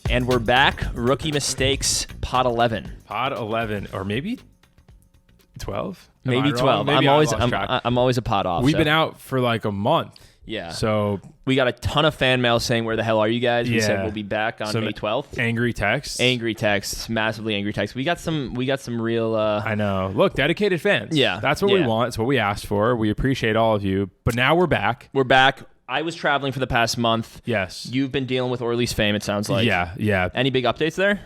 And we're back. Rookie Mistakes, Pod 11. Pod 11, or maybe 12? Maybe 12. Maybe I'm always a pod off. We've been out for like a month. Yeah. So we got a ton of fan mail saying, where the hell are you guys? We said Yeah. we'll be back on May 12th. Angry texts. Angry texts, massively angry texts. We got some real I know. Look, dedicated fans. Yeah. That's what we want. It's what we asked for. We appreciate all of you. But now we're back. We're back. I was traveling for the past month. Yes. You've been dealing with Orly's fame, it sounds like. Yeah. Any big updates there?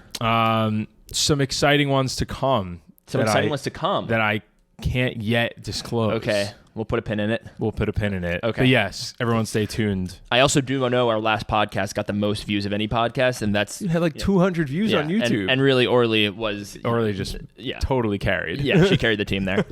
Some exciting ones to come. That I can't yet disclose. Okay. We'll put a pin in it. Okay. But yes, everyone stay tuned. I also do know our last podcast got the most views of any podcast, and that's... You had like 200 views on YouTube. And really, Orly was... Orly just totally carried. Yeah, she carried the team there.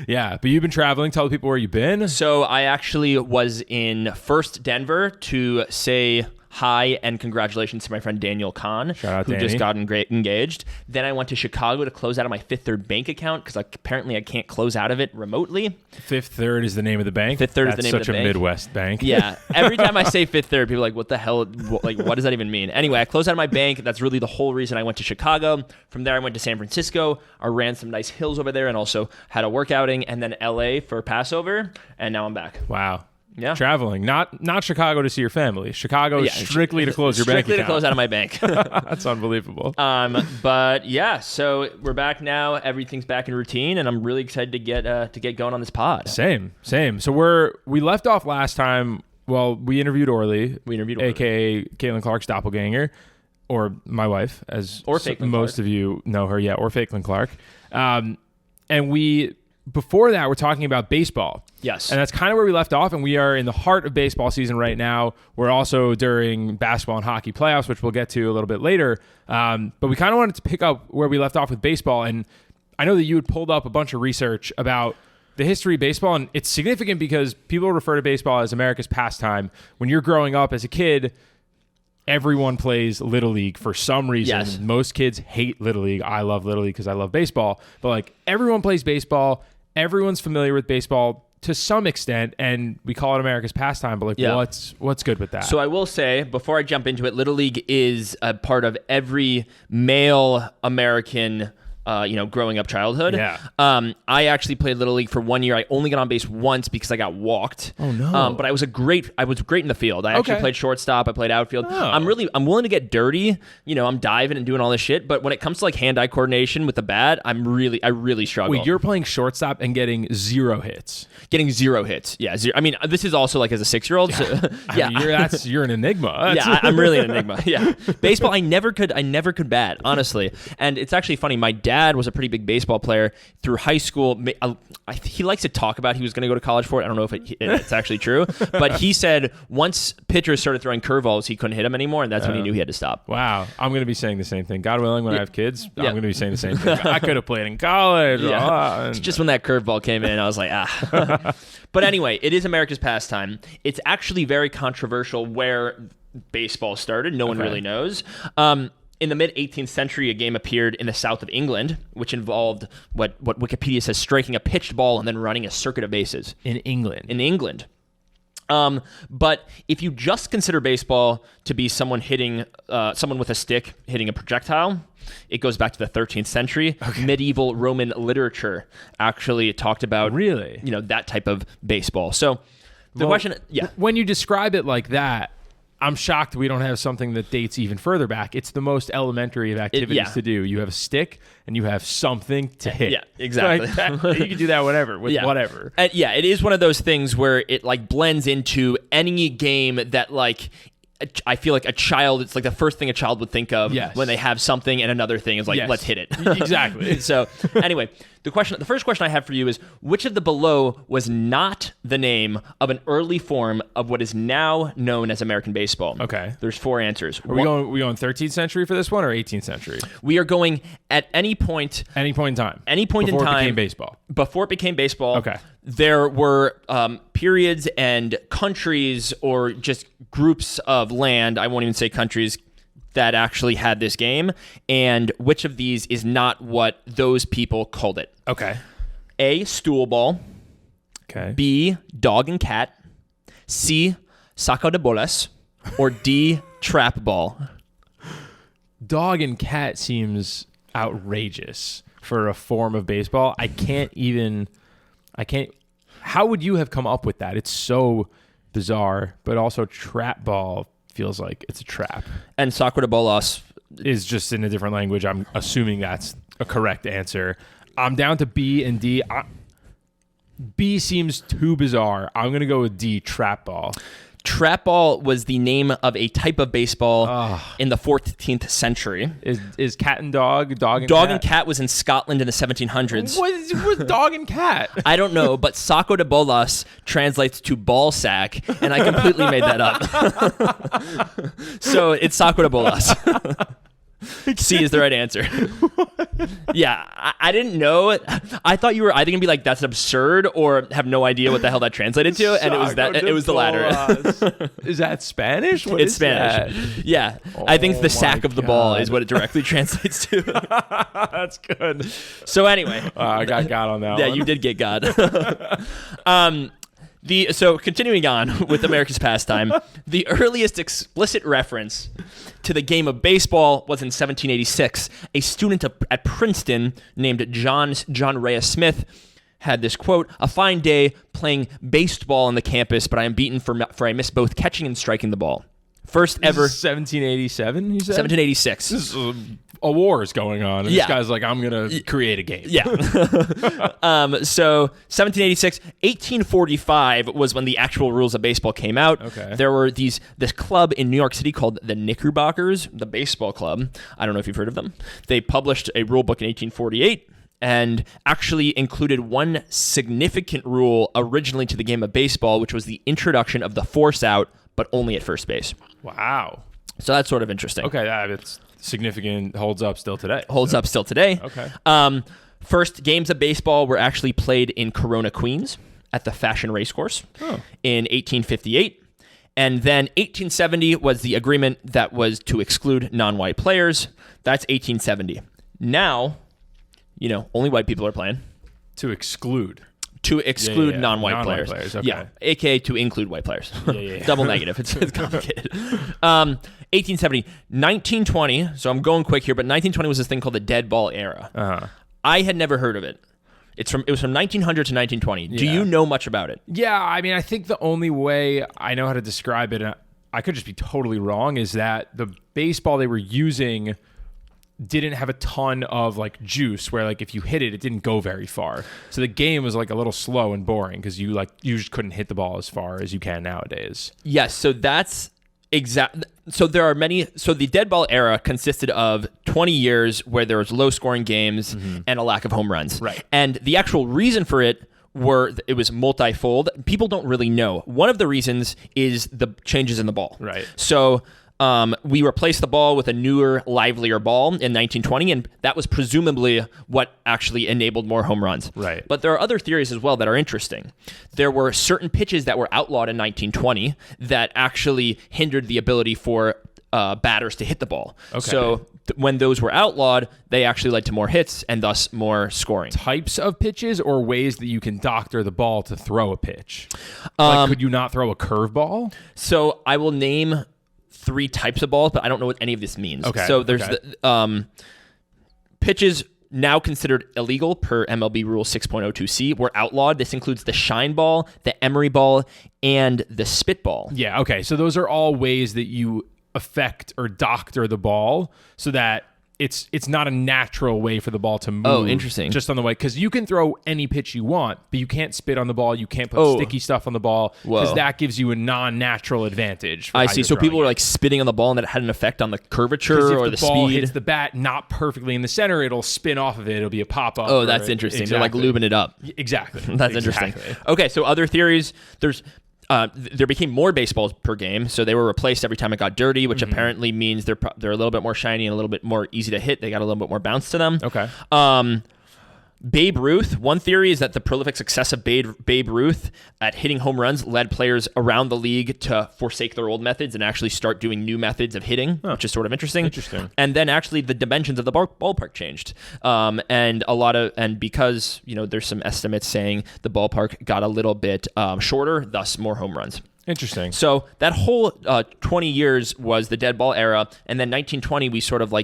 Yeah, but you've been traveling. Tell people where you've been. So I actually was in first Denver to say hi and congratulations to my friend Daniel Kahn, Shout out who Danny. just got engaged. Then I went to Chicago to close out of my Fifth Third bank account because apparently I can't close out of it remotely. Fifth Third is the name of the bank. Fifth Third is the name of the bank. That's such a Midwest bank. Yeah. Every time I say Fifth Third, people are like, what the hell? Like, what does that even mean? Anyway, I closed out of my bank. That's really the whole reason I went to Chicago. From there, I went to San Francisco. I ran some nice hills over there and also had a workouting, and then LA for Passover. And now I'm back. Wow. Yeah. Traveling, not Chicago to see your family. Chicago strictly to close your bank account. Strictly to close out of my bank. That's unbelievable. But yeah, so we're back now. Everything's back in routine, and I'm really excited to get going on this pod. Same. So we left off last time. Well, we interviewed Orly. AKA Caitlin Clark's doppelganger, or my wife, as most of you know her. Yeah, or Caitlin Clark. And before that, we're talking about baseball. Yes. And that's kind of where we left off, and we are in the heart of baseball season right now. We're also during basketball and hockey playoffs, which we'll get to a little bit later. But we kind of wanted to pick up where we left off with baseball, and I know that you had pulled up a bunch of research about the history of baseball, and it's significant because people refer to baseball as America's pastime. When you're growing up as a kid, everyone plays Little League for some reason. Yes. Most kids hate Little League. I love Little League because I love baseball. But like everyone plays baseball. Everyone's familiar with baseball to some extent, and we call it America's pastime. But what's good with that? So I will say, before I jump into it, Little League is a part of every male American growing up childhood. Yeah. I actually played Little League for 1 year. I only got on base once because I got walked. Oh no. But I was great in the field. I actually played shortstop. I played outfield. Oh. I'm willing to get dirty. I'm diving and doing all this shit. But when it comes to like hand-eye coordination with the bat, I really struggle. Wait, you're playing shortstop and getting 0 hits. Getting 0 hits. Yeah. 0. I mean, this is also like as a 6-year-old. Yeah. So, yeah. You're an enigma. Yeah, I'm really an enigma. Yeah. Baseball, I never could bat, honestly. And it's actually funny. My dad was a pretty big baseball player through high school. He likes to talk about he was going to go to college for it. I don't know if it's actually true, but he said once pitchers started throwing curveballs, he couldn't hit them anymore, and that's when he knew he had to stop. Wow. I'm going to be saying the same thing. God willing, when I have kids, I'm going to be saying the same thing. I could have played in college. Yeah. It's just when that curveball came in, I was like, But anyway, it is America's pastime. It's actually very controversial where baseball started. No one really knows. In the mid-18th century, a game appeared in the south of England, which involved what Wikipedia says striking a pitched ball and then running a circuit of bases. In England. But if you just consider baseball to be someone with a stick hitting a projectile, it goes back to the 13th century. Okay. Medieval Roman literature actually talked about that type of baseball. So the question, when you describe it like that, I'm shocked we don't have something that dates even further back. It's the most elementary of activities to do. You have a stick and you have something to hit. Yeah, exactly. You can do that whatever. And it is one of those things where it like blends into any game that like I feel like a child, it's like the first thing a child would think of when they have something, and another thing is like, let's hit it. Exactly. So anyway, the first question I have for you is, which of the below was not the name of an early form of what is now known as American baseball? Okay. There's 4 answers. Are we going 13th century for this one, or 18th century? We are going at any point. Any point in time. Before it became baseball. Before it became baseball. Okay. There were periods and countries, or just groups of land, I won't even say countries, that actually had this game, and which of these is not what those people called it. Okay. A, stool ball. Okay. B, dog and cat. C, saco de bolas. Or D, trap ball. Dog and cat seems outrageous for a form of baseball. I can't. How would you have come up with that? It's so bizarre, but also trap ball feels like it's a trap. And saco de bolas is just in a different language. I'm assuming that's a correct answer. I'm down to B and D. B seems too bizarre. I'm going to go with D, trap ball. Trap ball was the name of a type of baseball in the 14th century. Is cat and dog and dog cat? and cat was in Scotland in the 1700s. What was dog and cat? I don't know, but saco de bolas translates to ball sack, and I completely made that up. So it's saco de bolas. C is the right answer. Yeah, I didn't know. I thought you were either gonna be like, that's absurd, or have no idea what the hell that translated to, and it was that. It was the latter. Is that Spanish? What it's is Spanish. That? Yeah, I think the sack of the ball God. is what it directly translates to. That's good. So anyway, I got on that yeah, one. you did get God. So continuing on with America's Pastime, the earliest explicit reference to the game of baseball was in 1786. A student at Princeton named John Reyes Smith had this quote: "A fine day playing baseball on the campus, but I am beaten for I miss both catching and striking the ball." First ever. 1787, you said? 1786. This is a war is going on. And Yeah. This guy's like, I'm going to create a game. Yeah. So 1786, 1845 was when the actual rules of baseball came out. Okay. There were this club in New York City called the Knickerbockers, the baseball club. I don't know if you've heard of them. They published a rule book in 1848 and actually included one significant rule originally to the game of baseball, which was the introduction of the force out, but only at first base. Wow. So that's sort of interesting. Okay, it's significant, holds up still today. Holds up still today. Okay. First games of baseball were actually played in Corona, Queens at the Fashion Racecourse in 1858. And then 1870 was the agreement that was to exclude non-white players. That's 1870. Now, only white people are playing. To exclude. To exclude Yeah. non-white Non-white players. okay. Yeah, aka to include white players. Yeah. Double negative. It's complicated. 1870, 1920. So I'm going quick here, but 1920 was this thing called the dead ball era. Uh-huh. I had never heard of it. It was from 1900 to 1920. Do you know much about it? Yeah, I mean, I think the only way I know how to describe it, and I could just be totally wrong, is that the baseball they were using didn't have a ton of like juice, where like if you hit it, it didn't go very far. So the game was like a little slow and boring because you just couldn't hit the ball as far as you can nowadays. Yes, so that's exact. So there are many. So the dead ball era consisted of 20 years where there was low scoring games and a lack of home runs. Right. And the actual reason for it was multifold. People don't really know. One of the reasons is the changes in the ball. Right. So we replaced the ball with a newer, livelier ball in 1920, and that was presumably what actually enabled more home runs. Right. But there are other theories as well that are interesting. There were certain pitches that were outlawed in 1920 that actually hindered the ability for batters to hit the ball. Okay. So when those were outlawed, they actually led to more hits and thus more scoring. Types of pitches or ways that you can doctor the ball to throw a pitch? Like, could you not throw a curveball? So I will name 3 types of balls, but I don't know what any of this means. Okay. So there's the pitches now considered illegal per MLB Rule 6.02C were outlawed. This includes the shine ball, the emery ball, and the spitball. Yeah, okay. So those are all ways that you affect or doctor the ball so that it's not a natural way for the ball to move. Oh, interesting. Just on the way, because you can throw any pitch you want, but you can't spit on the ball. You can't put sticky stuff on the ball because that gives you a non-natural advantage. I see. So people were like spitting on the ball, and that had an effect on the curvature or the ball speed. Hits the bat not perfectly in the center, it'll spin off of it. It'll be a pop up. Oh, that's interesting. Exactly. They're like lubing it up. Exactly. That's interesting. Okay, so other theories. There became more baseballs per game, so they were replaced every time it got dirty, which apparently means they're a little bit more shiny and a little bit more easy to hit. They got a little bit more bounce to them. Okay. Babe Ruth, one theory is that the prolific success of Babe Ruth at hitting home runs led players around the league to forsake their old methods and actually start doing new methods of hitting, which is sort of interesting. And then actually the dimensions of the ballpark changed. And because, there's some estimates saying the ballpark got a little bit shorter, thus more home runs. Interesting. So that whole 20 years was the dead ball era, and then 1920 we sort of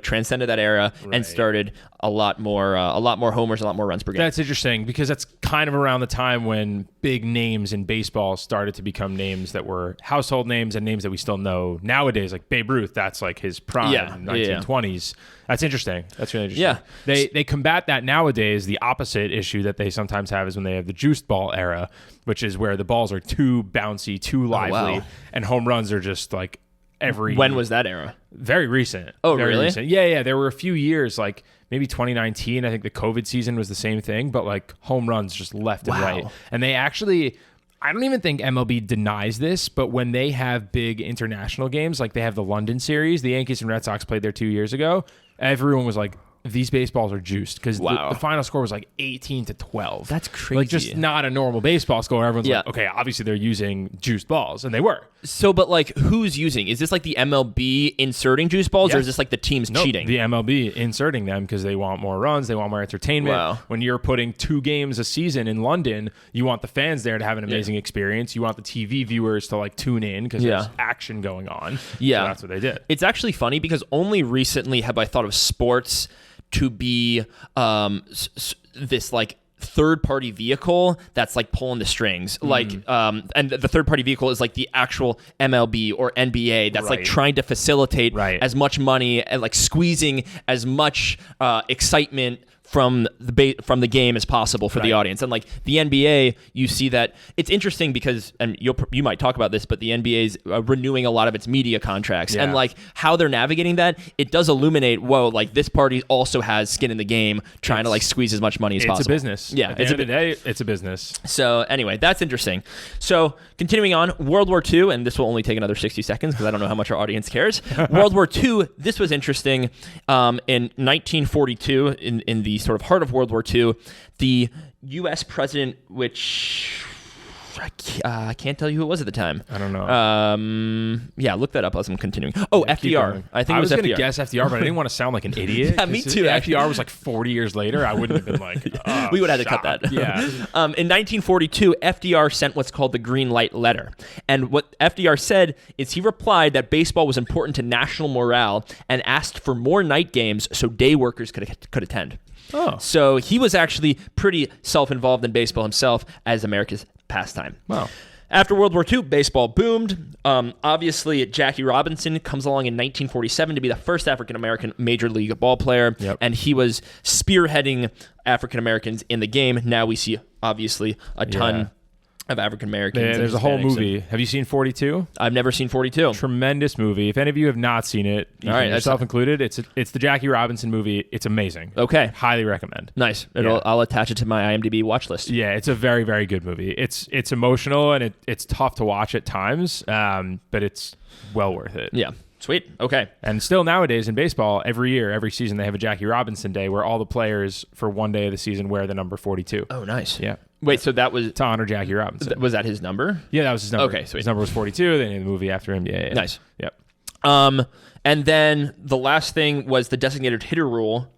transcended that era and started a lot more homers, a lot more runs per game. That's interesting because that's kind of around the time when big names in baseball started to become names that were household names and names that we still know nowadays, like Babe Ruth. That's like his prime, 1920s. That's interesting. That's really interesting. Yeah. They combat that nowadays. The opposite issue that they sometimes have is when they have the juiced ball era, which is where the balls are too bouncy, too lively, and home runs are just like every... When was that era? Very recent. Oh, very really? Recent. Yeah. There were a few years, like maybe 2019. I think the COVID season was the same thing, but like home runs just left and right. And they actually... I don't even think MLB denies this, but when they have big international games, like they have the London series, the Yankees and Red Sox played there 2 years ago, everyone was like, these baseballs are juiced because the final score was like 18-12. That's crazy. Like just not a normal baseball score. Everyone's like, okay, obviously they're using juiced balls, and they were. So, but like, who's using? Is this like the MLB inserting juice balls, or is this like the teams cheating? The MLB inserting them because they want more runs, they want more entertainment. Wow. When you're putting 2 games a season in London, you want the fans there to have an amazing experience. You want the TV viewers to like tune in because there's action going on. Yeah, so that's what they did. It's actually funny because only recently have I thought of sports to be this like third-party vehicle that's like pulling the strings, and the third-party vehicle is like the actual MLB or NBA that's like trying to facilitate as much money and like squeezing as much excitement from the game as possible for the audience. And like the NBA, you see that it's interesting because, and you might talk about this, but the NBA is renewing a lot of its media contracts, and like how they're navigating that, it does illuminate, whoa, like this party also has skin in the game, trying to like squeeze as much money as possible. It's a business. Yeah, at the end of the day, it's a business. So anyway, that's interesting. So continuing on, World War II, and this will only take another 60 seconds because I don't know how much our audience cares. World War II, this was interesting. In 1942, in the sort of heart of World War II, the U.S. president, which I can't tell you who it was at the time. I don't know. Yeah, look that up as I'm continuing. Oh, FDR. I think it was FDR. I was going to guess FDR, but I didn't want to sound like an idiot. Yeah, me too. If FDR was like 40 years later, I wouldn't have been like, we would have had to cut that. Yeah. In 1942, FDR sent what's called the Green Light Letter. And what FDR said is he replied that baseball was important to national morale and asked for more night games so day workers could attend. Oh. So he was actually pretty self-involved in baseball himself as America's pastime. Wow. After World War II, baseball boomed. Obviously, Jackie Robinson comes along in 1947 to be the first African-American major league ball player, and he was spearheading African-Americans in the game. Now we see, obviously, a ton of African-Americans. Yeah, there's a whole movie. Have you seen 42? I've never seen 42. Tremendous movie. If any of you have not seen it, yourself included, it's the Jackie Robinson movie. It's amazing. Okay. Highly recommend. Nice. I'll attach it to my IMDb watch list. Yeah, it's a very, very good movie. It's emotional and it's tough to watch at times, but it's well worth it. Yeah. Sweet. Okay. And still nowadays in baseball, every year, every season, they have a Jackie Robinson Day where all the players for one day of the season wear the number 42. Oh, nice. Yeah. Wait, so that was... to honor Jackie Robinson. Was that his number? Yeah, that was his number. Okay, sweet. His number was 42. They named the movie after him. Yeah. Nice. Yep. And then the last thing was the designated hitter rule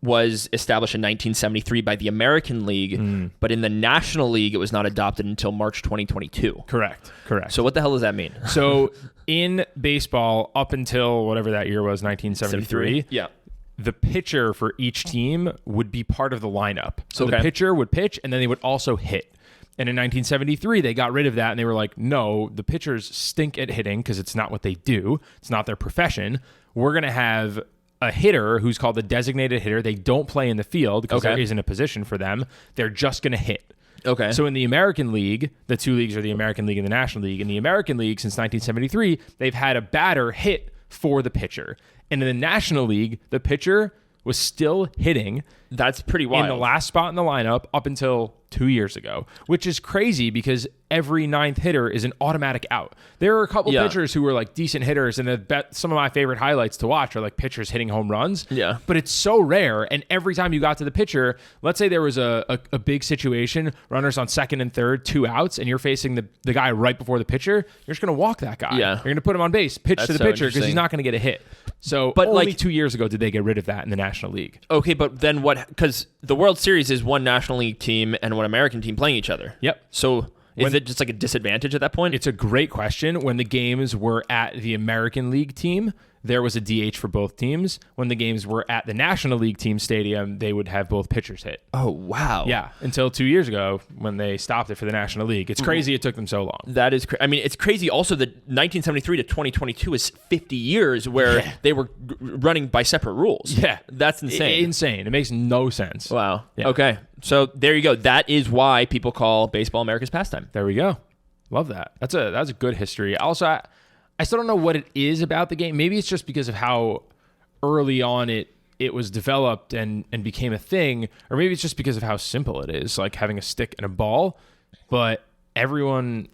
was established in 1973 by the American League, but in the National League, it was not adopted until March 2022. Correct. So what the hell does that mean? So in baseball, up until whatever that year was, 1973, the pitcher for each team would be part of the lineup. So the pitcher would pitch, and then they would also hit. And in 1973, they got rid of that, and they were like, no, the pitchers stink at hitting because it's not what they do. It's not their profession. We're going to have a hitter who's called the designated hitter. They don't play in the field because there isn't a position for them. They're just going to hit. Okay. So in the American League, the two leagues are the American League and the National League. In the American League, since 1973, they've had a batter hit for the pitcher. And in the National League, the pitcher was still hitting. That's pretty wild. In the last spot in the lineup up until 2 years ago, which is crazy because every ninth hitter is an automatic out. There are a couple pitchers who were like decent hitters, and some of my favorite highlights to watch are like pitchers hitting home runs. Yeah. But it's so rare, and every time you got to the pitcher, let's say there was a big situation, runners on second and third, 2 outs, and you're facing the guy right before the pitcher, you're just going to walk that guy. Yeah. You're going to put him on base, pitch to the pitcher because he's not going to get a hit. So but only 2 years ago did they get rid of that in the National League. Okay, but then what? Because the World Series is one National League team and one American team playing each other. Yep. So is it just like a disadvantage at that point? It's a great question. When the games were at the American League team, there was a DH for both teams. When the games were at the National League team stadium, they would have both pitchers hit. Oh, wow. Yeah, until 2 years ago when they stopped it for the National League. It's crazy it took them so long. That is I mean, it's crazy also that 1973 to 2022 is 50 years where they were running by separate rules. Yeah. That's insane. Insane. It makes no sense. Wow. Yeah. Okay. So there you go. That is why people call baseball America's pastime. There we go. Love that. That's a good history. Also, I still don't know what it is about the game. Maybe it's just because of how early on it was developed and became a thing, or maybe it's just because of how simple it is, like having a stick and a ball. But everyone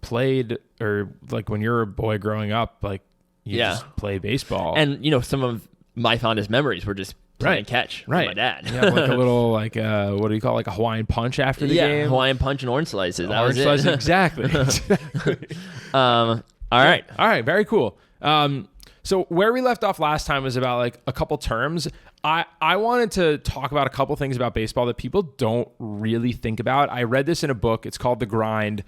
played, or like when you're a boy growing up, like you just play baseball. And some of my fondest memories were just playing catch with my dad. Yeah, like a little what do you call it, like a Hawaiian punch after the game? Hawaiian punch and orange slices. That orange was slices, it. exactly. All right. Very cool. So where we left off last time was about like a couple terms. I wanted to talk about a couple things about baseball that people don't really think about. I read this in a book. It's called The Grind.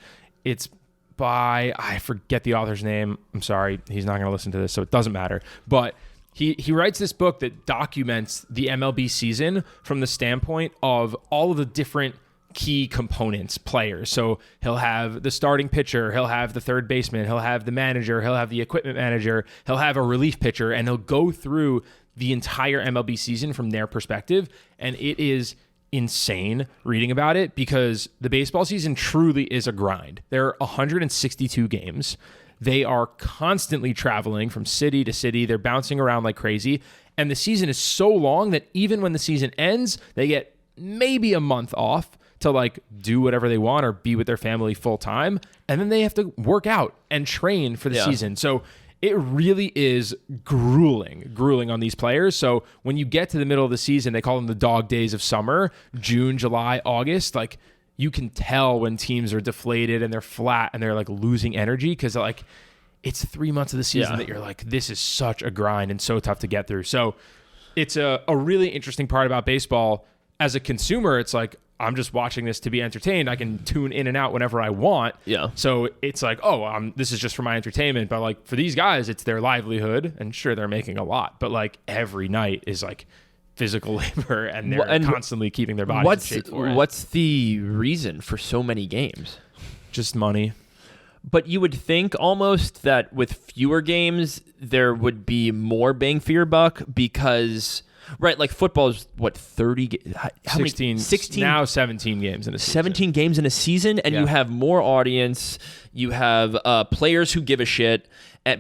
It's by, I forget the author's name. I'm sorry. He's not going to listen to this, so it doesn't matter. But he writes this book that documents the MLB season from the standpoint of all of the different key components, players. So he'll have the starting pitcher, he'll have the third baseman, he'll have the manager, he'll have the equipment manager, he'll have a relief pitcher, and he'll go through the entire MLB season from their perspective. And it is insane reading about it because the baseball season truly is a grind. There are 162 games. They are constantly traveling from city to city. They're bouncing around like crazy. And the season is so long that even when the season ends, they get maybe a month off to like do whatever they want or be with their family full time. And then they have to work out and train for the season. So it really is grueling on these players. So when you get to the middle of the season, they call them the dog days of summer, June, July, August, like you can tell when teams are deflated and they're flat and they're like losing energy because like it's 3 months of the season that you're like, this is such a grind and so tough to get through. So it's a really interesting part about baseball. As a consumer, it's like, I'm just watching this to be entertained. I can tune in and out whenever I want. Yeah. So it's like, this is just for my entertainment. But like for these guys, it's their livelihood. And sure, they're making a lot. But like every night is like physical labor and they're constantly keeping their bodies in shape for it. What's the reason for so many games? Just money. But you would think almost that with fewer games, there would be more bang for your buck because... Right, like football is what, 30 how 16, many 16 now 17 games in a season. 17 games in a season and you have more audience, you have players who give a shit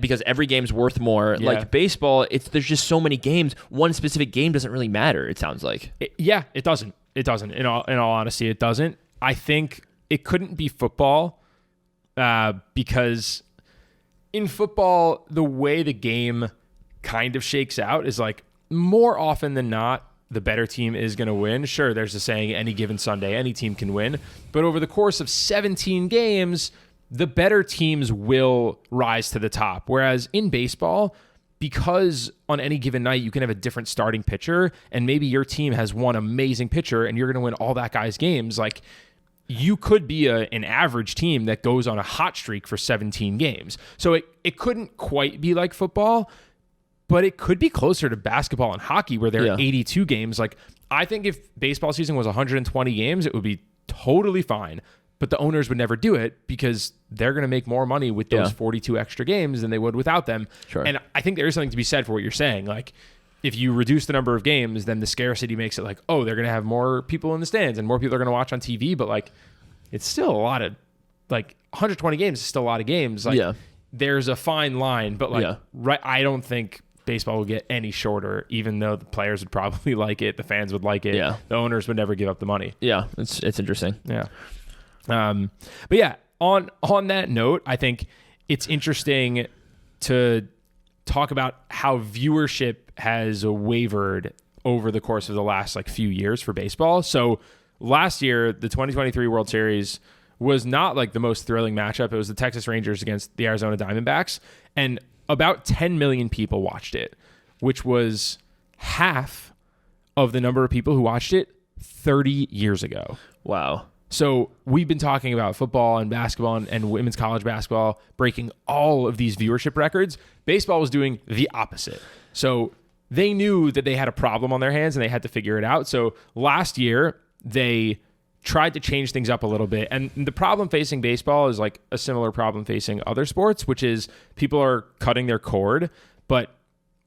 because every game's worth more. Like baseball, there's just so many games. One specific game doesn't really matter, it sounds like. It doesn't. It doesn't. In all honesty, it doesn't. I think it couldn't be football because in football, the way the game kind of shakes out is like more often than not, the better team is going to win. Sure, there's a saying, any given Sunday, any team can win. But over the course of 17 games, the better teams will rise to the top. Whereas in baseball, because on any given night, you can have a different starting pitcher, and maybe your team has one amazing pitcher, and you're going to win all that guy's games. Like, you could be an average team that goes on a hot streak for 17 games. So it couldn't quite be like football, but it could be closer to basketball and hockey where there are 82 games. Like, I think if baseball season was 120 games, it would be totally fine. But the owners would never do it because they're going to make more money with those 42 extra games than they would without them. Sure. And I think there is something to be said for what you're saying. Like, if you reduce the number of games, then the scarcity makes it like, they're going to have more people in the stands and more people are going to watch on TV. But like, it's still a lot of, like, 120 games is still a lot of games. Like, there's a fine line. But like, I don't think baseball would get any shorter, even though the players would probably like it, the fans would like it, the owners would never give up the money. Yeah, it's interesting. Yeah. But yeah, on that note, I think it's interesting to talk about how viewership has wavered over the course of the last few years for baseball. So last year, the 2023 World Series was not the most thrilling matchup. It was the Texas Rangers against the Arizona Diamondbacks, and about 10 million people watched it, which was half of the number of people who watched it 30 years ago. Wow. So we've been talking about football and basketball and women's college basketball breaking all of these viewership records. Baseball was doing the opposite. So they knew that they had a problem on their hands and they had to figure it out. So last year, they tried to change things up a little bit. And the problem facing baseball is a similar problem facing other sports, which is people are cutting their cord. But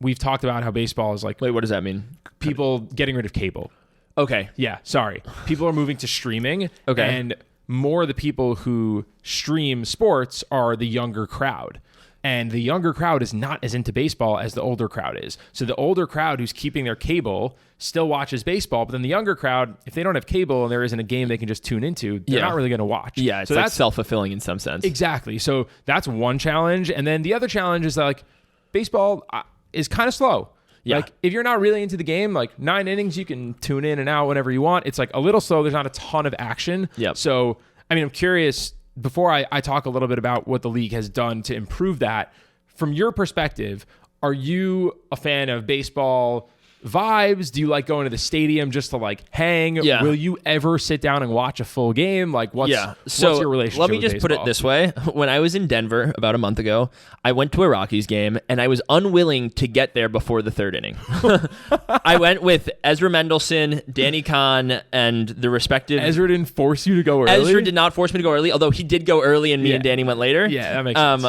we've talked about how baseball is Wait, what does that mean? People getting rid of cable. Okay. Yeah, sorry. People are moving to streaming. Okay. And more of the people who stream sports are the younger crowd. And the younger crowd is not as into baseball as the older crowd is. So the older crowd who's keeping their cable still watches baseball, but then the younger crowd, if they don't have cable and there isn't a game they can just tune into, they're not really going to watch. Yeah, it's so that's self-fulfilling in some sense. Exactly. So that's one challenge. And then the other challenge is that baseball is kind of slow. Yeah. If you're not really into the game, 9 innings, you can tune in and out whenever you want. It's a little slow. There's not a ton of action. Yep. So, I'm curious, before I talk a little bit about what the league has done to improve that, from your perspective, are you a fan of baseball vibes? Do you like going to the stadium just to hang? Yeah. Will you ever sit down and watch a full game? What's your relationship let me with just baseball? put it this way. When I was in Denver about a month ago, I went to a Rockies game and I was unwilling to get there before the third inning. I went with Ezra Mendelson, Danny Kahn, and the respective... Ezra didn't force you to go early? Ezra did not force me to go early, although he did go early and me and Danny went later. Yeah, that makes sense.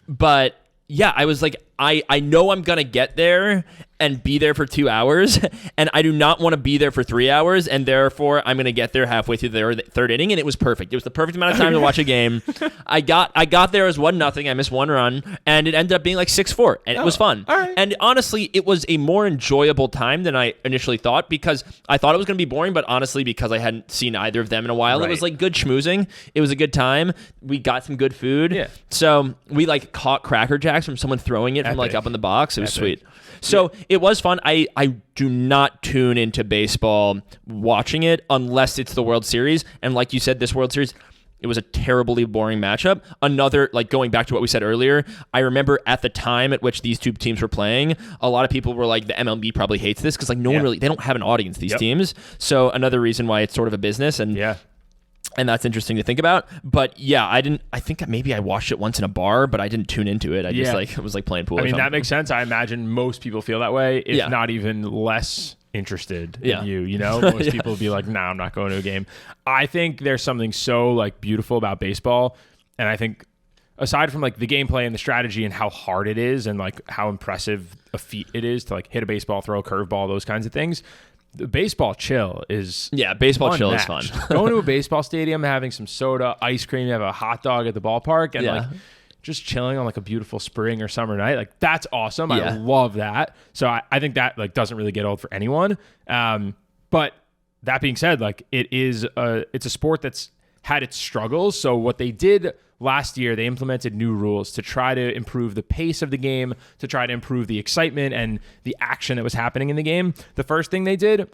But yeah, I was I know I'm going to get there and be there for 2 hours, and I do not want to be there for 3 hours, and therefore I'm going to get there halfway through the third inning, and it was perfect. It was the perfect amount of time to watch a game. I got there as 1-0. I missed one run, and it ended up being 6-4, and it was fun. All right. And honestly, it was a more enjoyable time than I initially thought, because I thought it was going to be boring, but honestly, because I hadn't seen either of them in a while, It was good schmoozing. It was a good time. We got some good food. Yeah. So we caught Cracker Jacks from someone throwing it from up in the box. It was sweet. So it was fun. I do not tune into baseball watching it unless it's the World Series. And like you said, this World Series, it was a terribly boring matchup. Another, going back to what we said earlier, I remember at the time at which these two teams were playing, a lot of people were the MLB probably hates this because no one really, they don't have an audience, these teams. So another reason why it's sort of a business. And and that's interesting to think about. But yeah, I think maybe I watched it once in a bar, but I didn't tune into it. I just it was playing pool. That makes sense. I imagine most people feel that way, if not even less interested in you. Most people would be nah, I'm not going to a game. I think there's something so beautiful about baseball. And I think aside from the gameplay and the strategy and how hard it is and how impressive a feat it is to hit a baseball, throw a curveball, those kinds of things, the baseball chill is chill is fun. Going to a baseball stadium, having some soda, ice cream, you have a hot dog at the ballpark, and just chilling on a beautiful spring or summer night, that's awesome. I love that. So I think that doesn't really get old for anyone. But that being said, it's a sport that's had its struggles. So what they did last year, they implemented new rules to try to improve the pace of the game, to try to improve the excitement and the action that was happening in the game. The first thing they did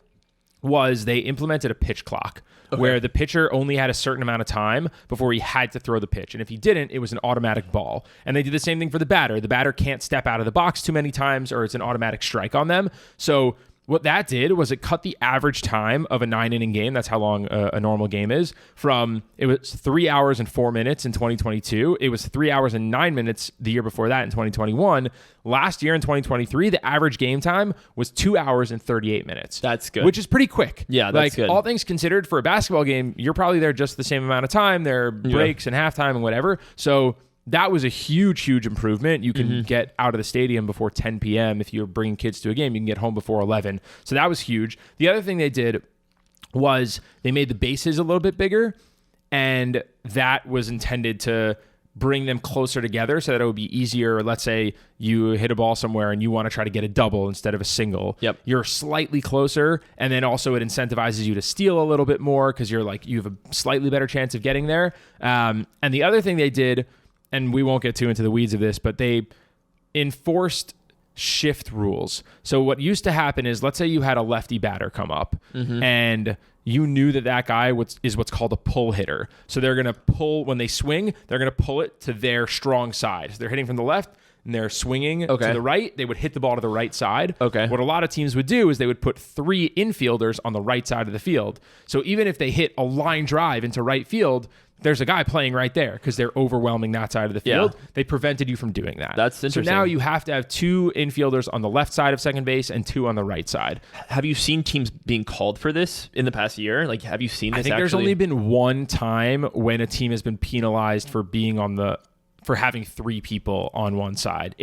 was they implemented a pitch clock where the pitcher only had a certain amount of time before he had to throw the pitch. And if he didn't, it was an automatic ball. And they did the same thing for the batter. The batter can't step out of the box too many times or it's an automatic strike on them. So what that did was it cut the average time of a 9-inning game. That's how long a normal game is. It was 3 hours and 4 minutes in 2022. It was 3 hours and 9 minutes the year before that in 2021. Last year in 2023, the average game time was 2 hours and 38 minutes. That's good. Which is pretty quick. Yeah, that's good. All things considered, for a basketball game, you're probably there just the same amount of time. There are breaks and halftime and whatever. So that was a huge, huge improvement. You can get out of the stadium before 10 p.m. If you're bringing kids to a game, you can get home before 11. So that was huge. The other thing they did was they made the bases a little bit bigger, and that was intended to bring them closer together so that it would be easier. Let's say you hit a ball somewhere and you want to try to get a double instead of a single. Yep. You're slightly closer, and then also it incentivizes you to steal a little bit more because you have a slightly better chance of getting there. And the other thing they did, and we won't get too into the weeds of this, but they enforced shift rules. So what used to happen is, let's say you had a lefty batter come up and you knew that guy is what's called a pull hitter. So they're going to pull, when they swing, they're going to pull it to their strong side. So they're hitting from the left and they're swinging to the right. They would hit the ball to the right side. Okay. What a lot of teams would do is they would put 3 infielders on the right side of the field. So even if they hit a line drive into right field, there's a guy playing right there because they're overwhelming that side of the field. Yeah. They prevented you from doing that. That's interesting. So now you have to have 2 infielders on the left side of second base and 2 on the right side. Have you seen teams being called for this in the past year? Like, have you seen this? I think there's only been one time when a team has been penalized for being for having 3 people on one side.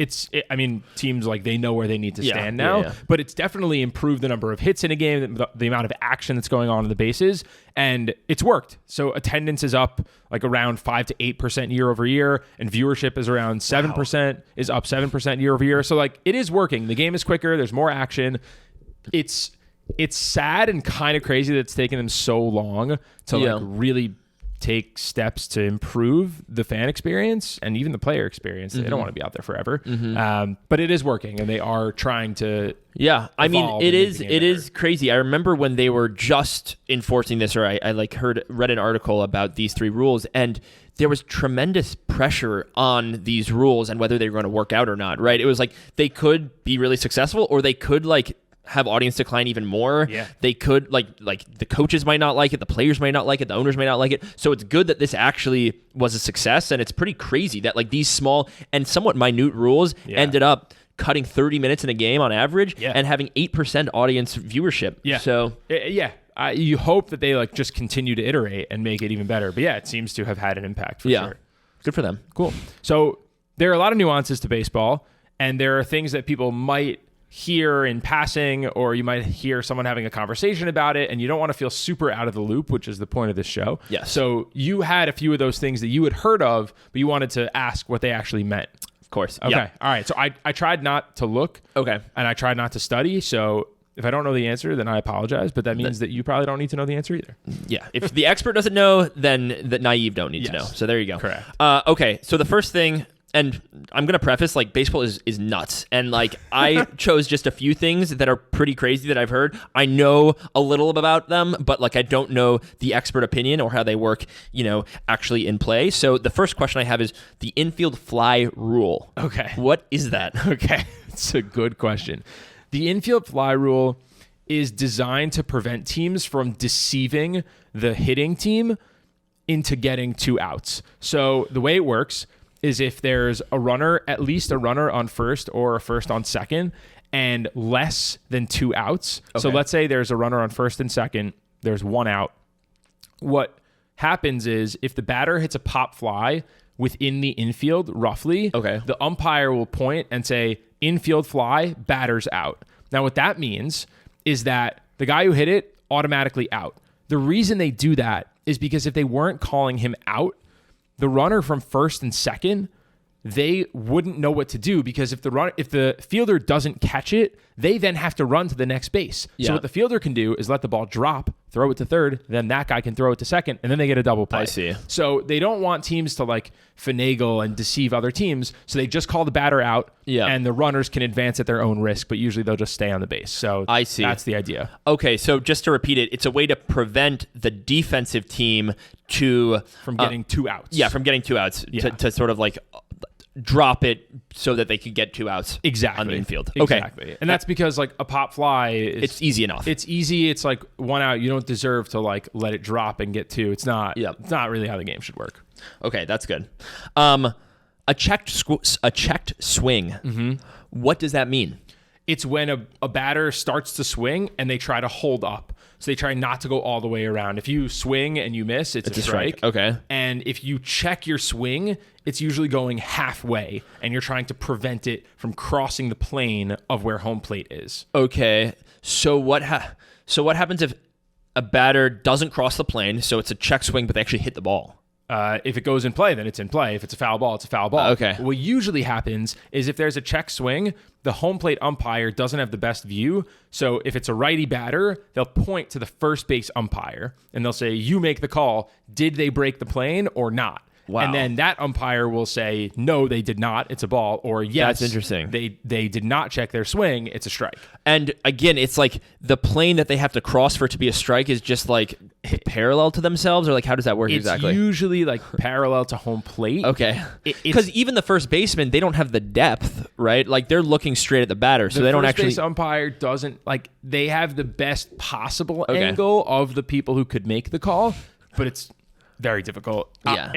I mean, teams like they know where they need to stand now, but it's definitely improved the number of hits in a game, the amount of action that's going on in the bases, and it's worked. So attendance is up like around 5 to 8% year over year, and viewership is around 7%, is up 7% year over year. So like it is working. The game is quicker. There's more action. It's sad and kind of crazy that it's taken them so long to like really take steps to improve the fan experience and even the player experience. They don't want to be out there forever. But it is working, and they are trying to. Yeah, I mean, it is crazy. I remember when they were just enforcing this, or I read an article about these 3 rules, and there was tremendous pressure on these rules and whether they were going to work out or not, right? It was like they could be really successful, or they could have audience decline even more. Yeah. They could like the coaches might not like it, the players might not like it, the owners might not like it. So it's good that this actually was a success, and it's pretty crazy that like these small and somewhat minute rules ended up cutting 30 minutes in a game on average and having 8% audience viewership. Yeah. So you hope that they like just continue to iterate and make it even better. But yeah, it seems to have had an impact for sure. Good for them. Cool. So there are a lot of nuances to baseball, and there are things that people might hear in passing, or you might hear someone having a conversation about it, and you don't want to feel super out of the loop, which is the point of this show. Yes. So you had a few of those things that you had heard of, but you wanted to ask what they actually meant. Of course. Okay. Yep. All right. So I tried not to look. Okay. And I tried not to study. So if I don't know the answer, then I apologize, but that means that you probably don't need to know the answer either. Yeah. If the expert doesn't know, then the naive don't need to know. So there you go. Correct. Okay. So the first thing, and I'm going to preface, like, baseball is nuts. And, like, I chose just a few things that are pretty crazy that I've heard. I know a little about them, but, like, I don't know the expert opinion or how they work, actually in play. So the first question I have is the infield fly rule. Okay. What is that? Okay. It's a good question. The infield fly rule is designed to prevent teams from deceiving the hitting team into getting 2 outs. So the way it works is if there's at least a runner on first or a first on second, and less than 2 outs. Okay. So let's say there's a runner on first and second, there's 1 out. What happens is if the batter hits a pop fly within the infield, roughly, the umpire will point and say, infield fly, batter's out. Now what that means is that the guy who hit it, automatically out. The reason they do that is because if they weren't calling him out, the runner from first and second, they wouldn't know what to do, because if the fielder doesn't catch it, they then have to run to the next base. Yeah. So what the fielder can do is let the ball drop, throw it to third, then that guy can throw it to second, and then they get a double play. I see. So they don't want teams to like finagle and deceive other teams, so they just call the batter out, and the runners can advance at their own risk, but usually they'll just stay on the base. So I see. That's the idea. Okay, so just to repeat it, it's a way to prevent the defensive team from getting 2 outs. Yeah, from getting 2 outs to sort of like drop it so that they could get 2 outs on the infield. Exactly. Okay. And that's because like a pop fly it's easy enough. It's easy. It's like 1 out. You don't deserve to like let it drop and get 2. It's not really how the game should work. Okay, that's good. A checked swing. Mm-hmm. What does that mean? It's when a batter starts to swing and they try to hold up. So they try not to go all the way around. If you swing and you miss, it's a strike. Okay. And if you check your swing, it's usually going halfway, and you're trying to prevent it from crossing the plane of where home plate is. Okay. So what happens if a batter doesn't cross the plane, so it's a check swing, but they actually hit the ball? If it goes in play, then it's in play. If it's a foul ball, it's a foul ball. Okay. What usually happens is if there's a check swing, the home plate umpire doesn't have the best view. So if it's a righty batter, they'll point to the first base umpire and they'll say, you make the call. Did they break the plane or not? Wow. And then that umpire will say, no, they did not. It's a ball. Or yes, that's interesting. They did not check their swing. It's a strike. And again, it's like the plane that they have to cross for it to be a strike is just like parallel to themselves, or like how does that work exactly? It's usually like parallel to home plate. Okay. Because even the first baseman, they don't have the depth, right? Like they're looking straight at the batter, so they don't actually. The first base umpire doesn't like. They have the best possible angle of the people who could make the call, but it's very difficult. Yeah.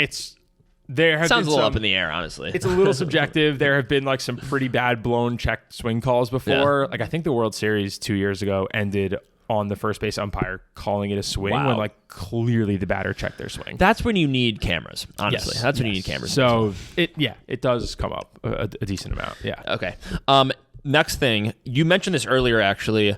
Sounds a little up in the air, honestly. It's a little subjective. There have been like some pretty bad blown check swing calls before. Like I think the World Series 2 years ago ended on the first base umpire calling it a swing when like clearly the batter checked their swing. That's when you need cameras, honestly. That's when you need cameras. So it does come up a decent amount. Yeah. Okay. Next thing, you mentioned this earlier actually,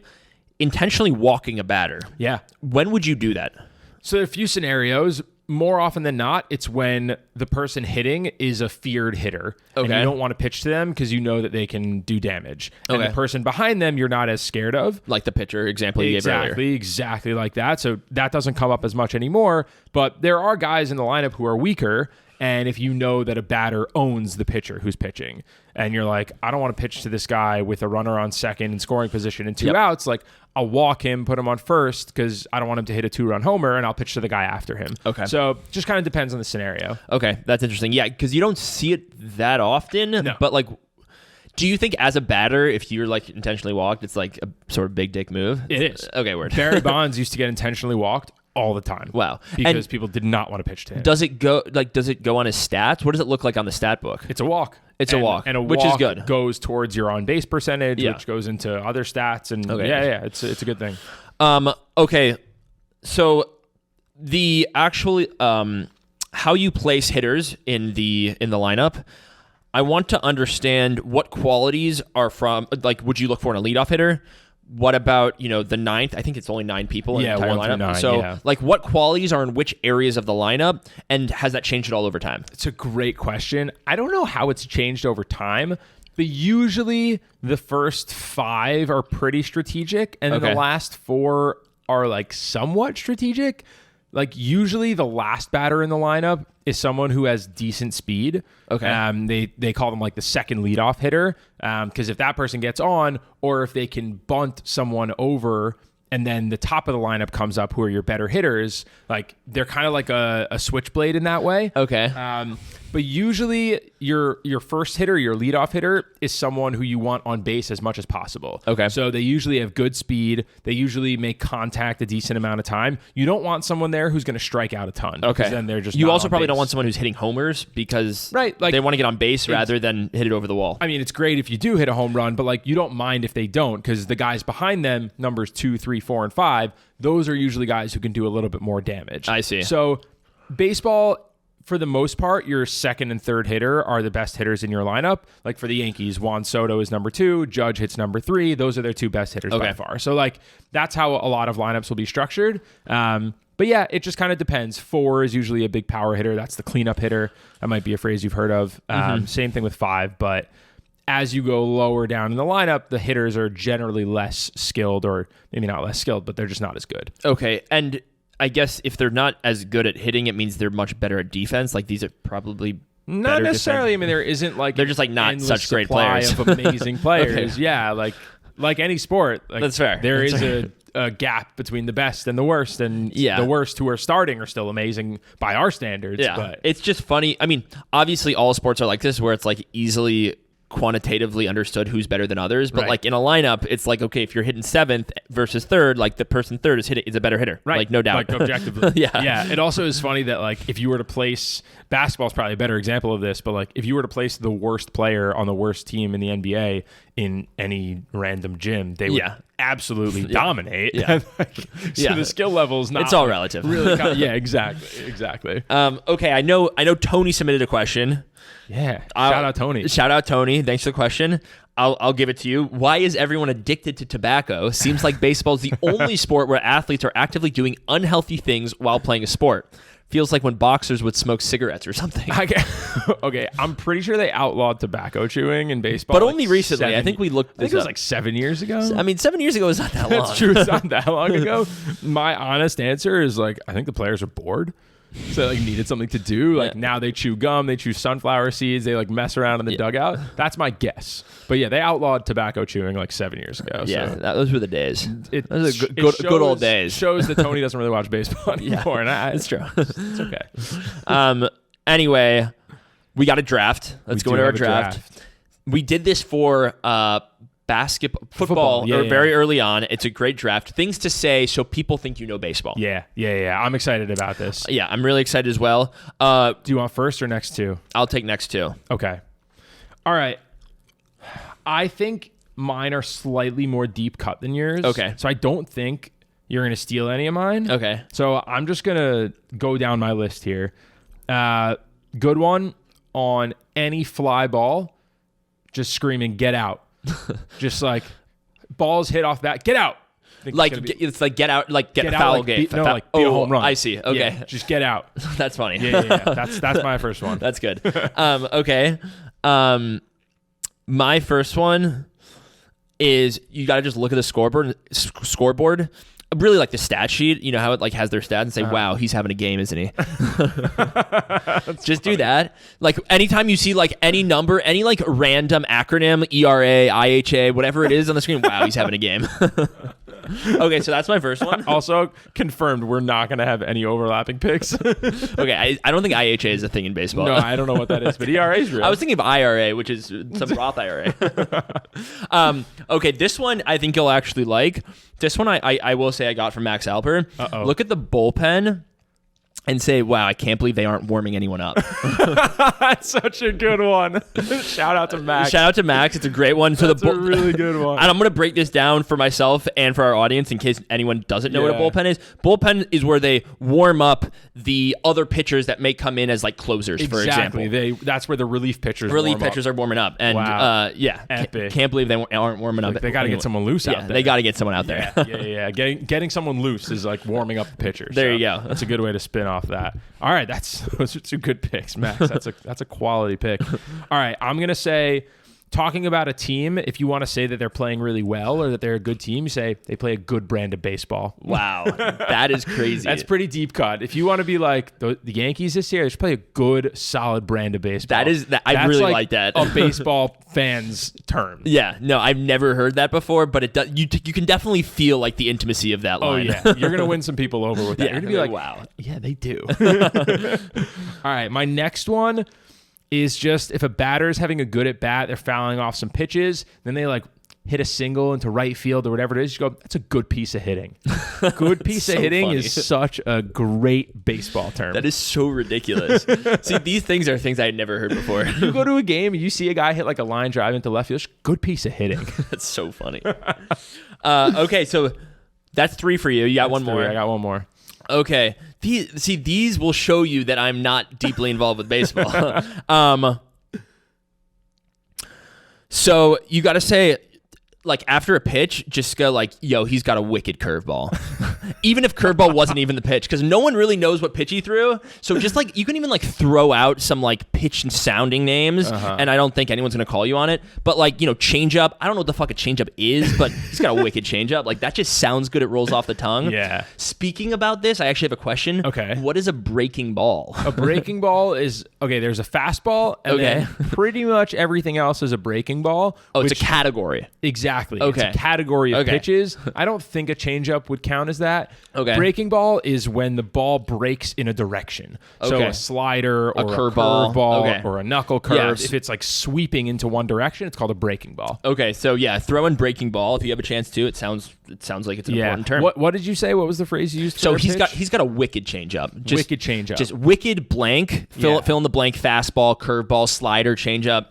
intentionally walking a batter. Yeah. When would you do that? So there are a few scenarios. More often than not, it's when the person hitting is a feared hitter. Okay. And you don't want to pitch to them because you know that they can do damage. And Okay. the person behind them, you're not as scared of. Like the pitcher example you gave earlier. Exactly like that. So that doesn't come up as much anymore. But there are guys in the lineup who are weaker. And if you know that a batter owns the pitcher who's pitching, and you're like, I don't want to pitch to this guy with a runner on second in scoring position and two outs, like I'll walk him, put him on first because I don't want him to hit a 2-run homer, and I'll pitch to the guy after him. Okay. So just kind of depends on the scenario. Okay, that's interesting. Yeah, because you don't see it that often. No. But like, do you think as a batter, if you're like intentionally walked, it's like a sort of big dick move? It is. Okay, word. Barry Bonds used to get intentionally walked all the time. Wow. Because people did not want to pitch to him. Does it go on his stats? What does it look like on the stat book? It's a walk. It's a walk, and a which walk is good. Goes towards your on base percentage, Yeah. which goes into other stats, and it's a good thing. Okay, so the actually how you place hitters in the lineup, I want to understand what qualities are from. Like, would you look for in a leadoff hitter? What about, the ninth? I think it's only 9 people in the entire 1 through lineup. 9, So, like, what qualities are in which areas of the lineup, and has that changed at all over time? It's a great question. I don't know how it's changed over time, but usually the first 5 are pretty strategic, and then the last 4 are like somewhat strategic. Like usually the last batter in the lineup is someone who has decent speed. Okay. They call them like the second leadoff hitter because if that person gets on, or if they can bunt someone over and then the top of the lineup comes up who are your better hitters, like they're kind of like a switchblade in that way. Okay. But usually your first hitter, your leadoff hitter, is someone who you want on base as much as possible. Okay. So they usually have good speed. They usually make contact a decent amount of time. You don't want someone there who's going to strike out a ton. Okay. Then they're just you not also on probably base. don't want someone who's hitting homers because Right, like- they want to get on base rather than hit it over the wall. I mean, it's great if you do hit a home run, but like you don't mind if they don't because the guys behind them, numbers 2, 3, 4, and 5, those are usually guys who can do a little bit more damage. I see. So baseball, for the most part, your second and third hitter are the best hitters in your lineup. Like for the Yankees, Juan Soto is number 2, Judge hits number 3. Those are their 2 best hitters by far. So like that's how a lot of lineups will be structured. But yeah, it just kind of depends. 4 is usually a big power hitter. That's the cleanup hitter. That might be a phrase you've heard of. Same thing with 5, but as you go lower down in the lineup, the hitters are generally less skilled, or maybe not less skilled, but they're just not as good. Okay, and I guess if they're not as good at hitting, it means they're much better at defense. Like these are probably not necessarily. I mean, there isn't like they're just like not endless such great supply players of amazing players. Okay. Yeah, like any sport. Like, That's fair. There That's is a gap between the best and the worst, and Yeah. the worst who are starting are still amazing by our standards. Yeah, but it's just funny. I mean, obviously all sports are like this, where it's like easily quantitatively understood who's better than others. But Right. like in a lineup, it's like, okay, if you're hitting 7th versus 3rd, like the person 3rd is a better hitter. right, Like no doubt. like objectively. Yeah. It also is funny that like if you were to place basketball is probably a better example of this, but like if you were to place the worst player on the worst team in the NBA in any random gym, they would absolutely dominate. Yeah. So the skill level is not. It's all relative. Really, yeah, exactly. Okay, I know Tony submitted a question. Yeah. Shout out Tony. Shout out Tony. Thanks for the question. I'll give it to you. Why is everyone addicted to tobacco? Seems like baseball is the only sport where athletes are actively doing unhealthy things while playing a sport. Feels like when boxers would smoke cigarettes or something. Okay, I'm pretty sure they outlawed tobacco chewing in baseball. But only recently. I think we looked. I think it was like 7 years ago. I mean, 7 years ago is not that long. That's true. It's not that long ago. My honest answer is like, I think the players are bored. So like needed something to do. Like now they chew gum, they chew sunflower seeds, they like mess around in the dugout. That's my guess. But yeah, they outlawed tobacco chewing like 7 years ago. Yeah, so those were the days. Those are shows, good old days. Shows that Tony doesn't really watch baseball anymore. And it's true. It's okay. Anyway, we got a draft. Let's go into our draft. We did this for football very early on. It's a great draft. Things to say so people think you know baseball. Yeah. I'm excited about this. Yeah, I'm really excited as well. Do you want first or next two? I'll take next two. Okay. All right. I think mine are slightly more deep cut than yours. Okay. So I don't think you're going to steal any of mine. Okay. So I'm just going to go down my list here. Good one on any fly ball, just screaming, get out. Just like balls hit off that, get out. Like it's like get out, like get a foul game. Be a home run. I see. Okay, yeah, just get out. That's funny. Yeah. That's my first one. That's good. Okay. My first one is you got to just look at the scoreboard. Really like the stat sheet, you know how it like has their stats and say, wow, he's having a game, isn't he? Just do that. Like anytime you see like any number, any like random acronym, ERA, IHA, whatever it is on the screen, wow, he's having a game. Okay, so that's my first one. Also confirmed, we're not going to have any overlapping picks. Okay, I don't think IHA is a thing in baseball. No, I don't know what that is, but ERA is real. I was thinking of IRA, which is some Roth IRA. Okay, this one I think you'll actually like. This one I will say I got from Max Alper. Uh-oh. Look at the bullpen and say, wow, I can't believe they aren't warming anyone up. That's such a good one. Shout out to Max. Shout out to Max. It's a great one. So That's a really good one. And I'm going to break this down for myself and for our audience in case anyone doesn't know what a bullpen is. Bullpen is where they warm up the other pitchers that may come in as like closers, for example. Exactly. That's where the relief pitchers are warming up. And wow. Epic. Can't believe they aren't warming up. They got to get someone loose out there. They got to get someone out there. Yeah. Getting someone loose is like warming up the pitcher. There you go. That's a good way to spin off that. All right, those are two good picks, Max. That's a quality pick. All right, I'm gonna say, talking about a team, if you want to say that they're playing really well or that they're a good team, you say they play a good brand of baseball. Wow, that is crazy. That's pretty deep cut. If you want to be like the Yankees this year, they should play a good, solid brand of baseball. I really like that. A baseball fan's term. Yeah, no, I've never heard that before, but it does. You can definitely feel like the intimacy of that line. Oh yeah, you're gonna win some people over with that. You're gonna be like, wow, yeah, they do. All right, my next one is just if a batter is having a good at bat, they're fouling off some pitches, then they like hit a single into right field or whatever it is, you go, that's a good piece of hitting. Good piece of hitting funny. Is such a great baseball term. That is so ridiculous. See, these things are things I had never heard before. You go to a game and you see a guy hit like a line drive into left field, good piece of hitting. That's so funny. Okay, so that's 3 for you. You got one more. I got one more. Okay. These will show you that I'm not deeply involved with baseball. So you got to say, like, after a pitch, just go like, yo, he's got a wicked curveball. Even if curveball wasn't even the pitch, because no one really knows what pitch he threw. So just like, you can even like throw out some like pitch and sounding names, and I don't think anyone's going to call you on it. But like, you know, changeup, I don't know what the fuck a changeup is, but he's got a wicked changeup. Like, that just sounds good. It rolls off the tongue. Yeah. Speaking about this, I actually have a question. Okay. What is a breaking ball? A breaking ball is, okay, there's a fastball, and then pretty much everything else is a breaking ball. Oh, it's a category. Exactly. Okay. It's a category of pitches. I don't think a changeup would count as that. Okay. Breaking ball is when the ball breaks in a direction. So a slider or a curveball or a knuckle curve. Yes. If it's like sweeping into one direction, it's called a breaking ball. Okay, so yeah, throw in breaking ball if you have a chance to. It sounds like it's an important term. What did you say? What was the phrase you used? So he's got a wicked changeup. Wicked changeup. Just wicked blank. Fill in the blank. Fastball, curveball, slider, changeup.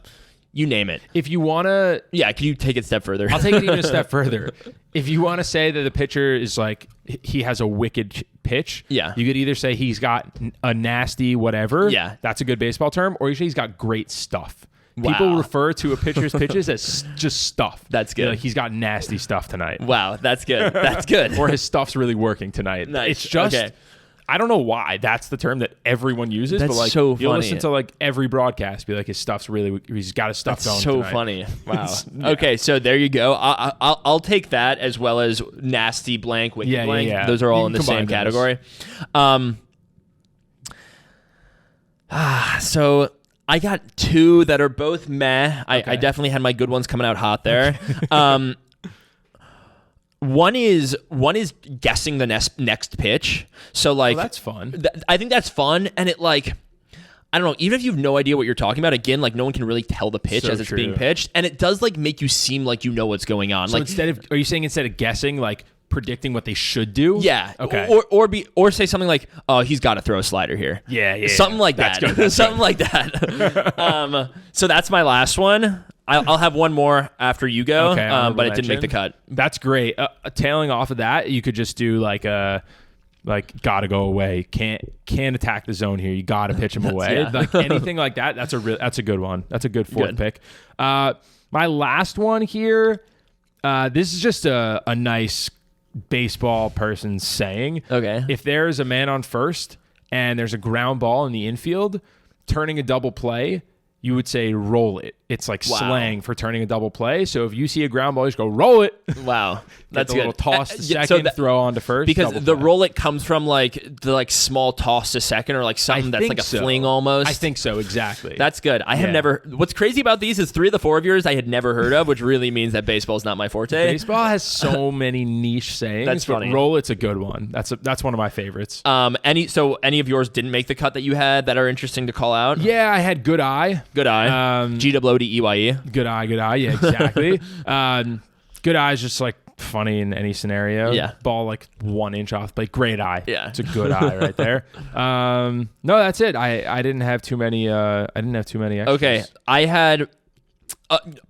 You name it. If you want to... Yeah, can you take it a step further? I'll take it even a step further. If you want to say that the pitcher is like, he has a wicked pitch, you could either say he's got a nasty whatever. Yeah. That's a good baseball term. Or you say he's got great stuff. People Wow. refer to a pitcher's pitches as just stuff. That's good. You're like, he's got nasty stuff tonight. Wow, that's good. That's good. Or his stuff's really working tonight. Nice. It's just, Okay. I don't know why that's the term that everyone uses, That's but like so you'll funny. listen to like every broadcast, be like, his stuff's really, he's got his stuff That's going so tonight. funny. Wow. Yeah. Okay, so there you go. I'll take that as well as nasty blank, wicked Yeah, blank. yeah. Those are all You in the can same combine those. category. So I got two that are both meh. I Okay. definitely had my good ones coming out hot there. One is guessing the next pitch. So like, Well, that's fun. I think that's fun, and it like, I don't know, even if you have no idea what you're talking about, again, like no one can really tell the pitch So as it's being true. pitched, and it does like make you seem like you know what's going on. So Like, are you saying instead of guessing, like predicting what they should do? yeah, Okay. or say something like, oh, he's got to throw a slider here. Yeah. Something like That's that. good. That's Something like that. So that's my last one. I'll have one more after you go, Okay, honorable but it didn't make the mention. cut. That's great. Tailing off of that, you could just do like gotta go away. Can't attack the zone here. You gotta pitch him away. yeah. Like anything like that. That's a good one. That's a good fourth Good. pick. My last one here. This is just a nice baseball person saying. Okay. If there's a man on first and there's a ground ball in the infield, turning a double play, you would say roll it. It's like Wow. slang for turning a double play. So if you see a ground ball, you just go roll it. Wow, that's Get the good. little toss to Yeah, second, so that- throw on to first. because double the play. roll it comes from like the like small toss to second, or like something that's think like a so. fling almost. I think so, exactly. That's good. I have Yeah. never. What's crazy about these is 3 of the 4 of yours I had never heard of, which really means that baseball is not my forte. Baseball has so many niche sayings. That's but funny. Roll it's a good one. That's one of my favorites. Any of yours didn't make the cut that you had that are interesting to call out? Yeah, I had good eye. Good eye. GWODEYE. Good eye. Yeah, exactly. Good eye is just like funny in any scenario. Yeah. Ball like 1 inch off, but great eye. Yeah. It's a good eye right there. No, that's it. I didn't have too many. Extras. Okay, I had.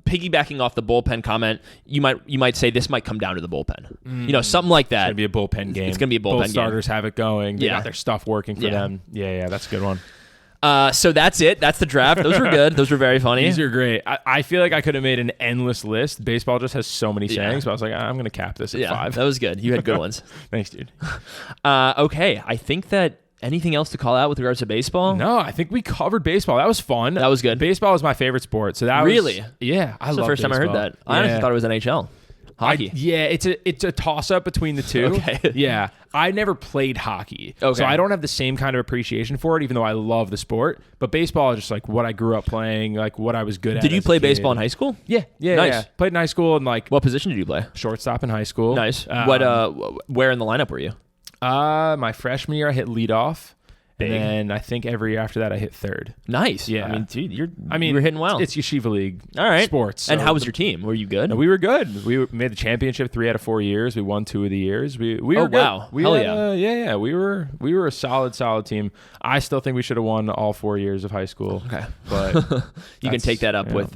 Piggybacking off the bullpen comment, you might say this might come down to the bullpen. Something like It's that. gonna be a bullpen game. It's gonna be a bullpen Both game. starters have it going. They Yeah. got their stuff working for Yeah. them. Yeah, that's a good one. So that's it. That's the draft. Those were good. Those were very funny. These are great. I feel like I could have made an endless list. Baseball just has so many Yeah. sayings, but I was like, I'm going to cap this at yeah, 5. that was good. You had good ones. Thanks, dude. Okay, I think that anything else to call out with regards to baseball? No, I think we covered baseball. That was fun. That was good. Baseball is my favorite sport. So that Really? was, yeah, I That's the love first time I heard baseball. that. I honestly Yeah. thought it was NHL. Hockey. It's a toss up between the two. Okay. Yeah. I never played hockey. Okay. So I don't have the same kind of appreciation for it, even though I love the sport. But baseball is just like what I grew up playing, like what I was good at. Did you as a play kid. baseball in high school? Yeah. Nice. Yeah. Played in high school and like What position did you play? shortstop in high school. Nice. Um, Where in the lineup were you? My freshman year, I hit leadoff. Big. And then I think every year after that, I hit third. Nice. Yeah. I mean, dude, you You were hitting well. It's Yeshiva League All right. sports. And so how was your team? Were you good? We were good. We made the championship 3 out of 4 years. We won 2 of the years. We were good. wow. Hell Yeah. We were a solid team. I still think we should have won all 4 years of high school. Okay. But You can take that up you know. with.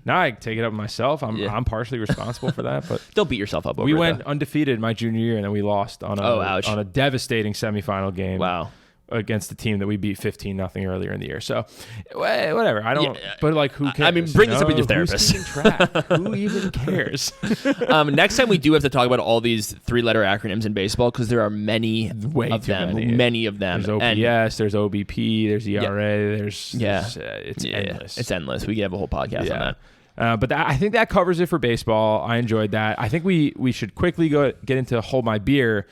now I take it up myself. I'm partially responsible for that. But Don't beat yourself up over we it, went though. undefeated my junior year, and then we lost on ouch. a devastating semifinal game. Wow. Against the team that we beat 15-0 earlier in the year. So, whatever. I don't. Yeah. But like, who cares? I mean, bring this up with your Who's therapist. keeping track? Who even cares? Next time we do have to talk about all these 3-letter acronyms in baseball because there are many Way of too them. many. Many of them. There's OPS. There's OBP. There's ERA. There's it's endless. It's endless. We could have a whole podcast on that. But I think that covers it for baseball. I enjoyed that. I think we should quickly get into Hold My Beer.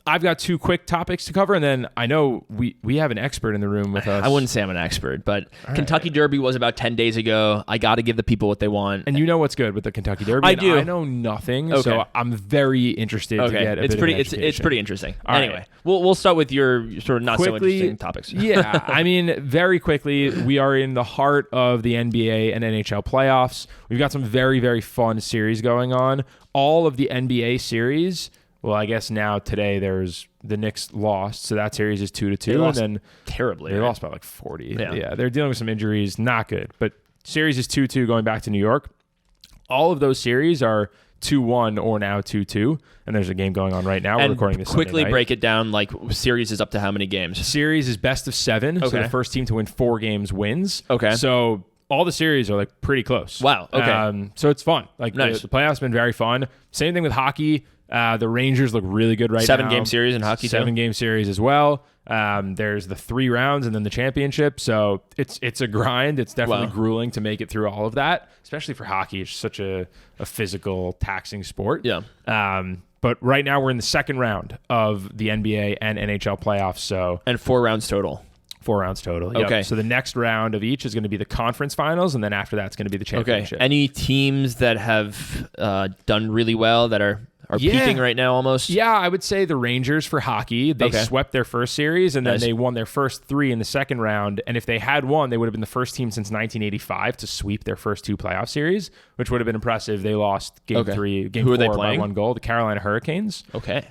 I've got 2 quick topics to cover, and then I know we have an expert in the room with us. I wouldn't say I'm an expert, but Kentucky Derby was about 10 days ago. I got to give the people what they want. And you know what's good with the Kentucky Derby. I and do. I know nothing, Okay. so I'm very interested to get a it's bit pretty. of an It's education. pretty interesting. All Anyway, right. we'll start with your sort of not so Quickly, interesting topics. Yeah, I mean, very quickly, we are in the heart of the NBA and NHL playoffs. We've got some very, very fun series going on. All of the NBA series. Well, I guess now today there's the Knicks lost, so that series is 2-2, They lost and then terribly. they right? lost by like 40. Yeah. They're dealing with some injuries, not good. But series is 2-2 going back to New York. All of those series are 2-1 or now 2-2, and there's a game going on right now. We're And recording this quickly Sunday night. break it down. Like series is up to how many games? Series is best of 7, so Okay. the first team to win 4 games wins. Okay. So all the series are like pretty close. Wow. Okay. So it's fun. Like nice. the playoffs been very fun. Same thing with hockey. The Rangers look really good right now. 7-game series in hockey. 7-game series as well. There's the 3 rounds and then the championship. So it's a grind. It's definitely grueling to make it through all of that, especially for hockey. It's such a physical, taxing sport. Yeah. But right now we're in the second round of the NBA and NHL playoffs. And 4 rounds total. 4 rounds total. Yep. Okay. So the next round of each is going to be the conference finals, and then after that, it's going to be the championship. Okay. Any teams that have done really well that are peaking right now almost? Yeah, I would say the Rangers for hockey. They swept their first series, and then they won their first 3 in the second round. And if they had won, they would have been the first team since 1985 to sweep their first 2 playoff series, which would have been impressive. They lost game 4 by 1 goal. The Carolina Hurricanes. Okay.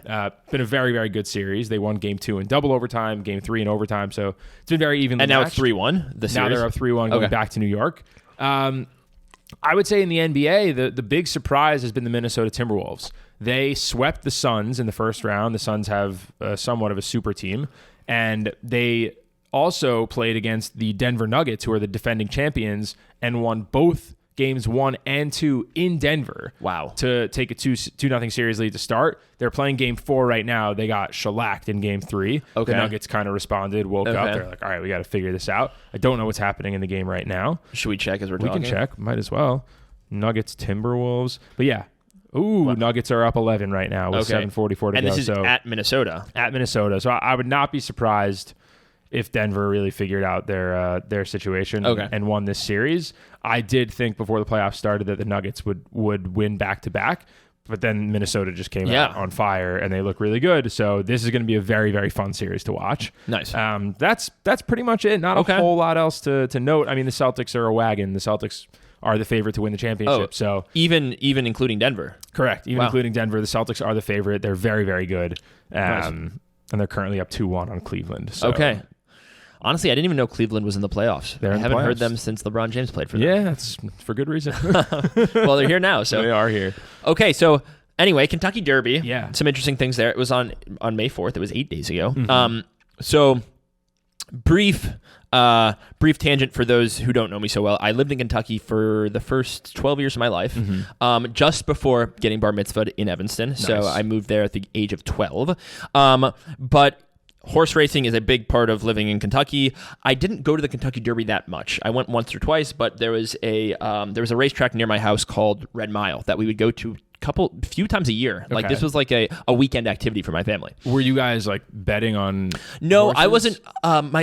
Been a very, very good series. They won game 2 in double overtime, game 3 in overtime. So it's been very evenly matched. And now matched. it's 3-1, the series? Now they're up 3-1 going back to New York. I would say in the NBA, the big surprise has been the Minnesota Timberwolves. They swept the Suns in the first round. The Suns have somewhat of a super team. And they also played against the Denver Nuggets, who are the defending champions, and won both games 1 and 2 in Denver. Wow. To take a 2-0 series lead to start. They're playing game 4 right now. They got shellacked in game 3. Okay. The Nuggets kind of responded, woke up. They're like, all right, we got to figure this out. I don't know what's happening in the game right now. Should we check as we're talking? We can check. Might as well. Nuggets, Timberwolves. But yeah. Nuggets are up 11 right now with 7:44 to go. And this is at Minnesota. At Minnesota. So I would not be surprised if Denver really figured out their situation and won this series. I did think before the playoffs started that the Nuggets would win back-to-back, but then Minnesota just came out on fire, and they look really good. So this is going to be a very, very fun series to watch. Nice. That's pretty much it. Not a whole lot else to note. I mean, the Celtics are a wagon. The Celtics are the favorite to win the championship. So even including Denver. Correct. Even including Denver, the Celtics are the favorite. They're very, very good. And they're currently up 2-1 on Cleveland. So. Okay. Honestly, I didn't even know Cleveland was in the playoffs. I haven't heard them since LeBron James played for them. Yeah, it's for good reason. Well, they're here now. So they are here. Okay, so anyway, Kentucky Derby. Yeah. Some interesting things there. It was on May 4th. It was 8 days ago. Mm-hmm. So brief tangent for those who don't know me so well. I lived in Kentucky for the first 12 years of my life, just before getting bar mitzvahed in Evanston. Nice. So I moved there at the age of 12. But horse racing is a big part of living in Kentucky. I didn't go to the Kentucky Derby that much. I went once or twice, but there was a racetrack near my house called Red Mile that we would go to few times a year. Like this was like a weekend activity for my family. Were you guys like betting on No, horses? I wasn't.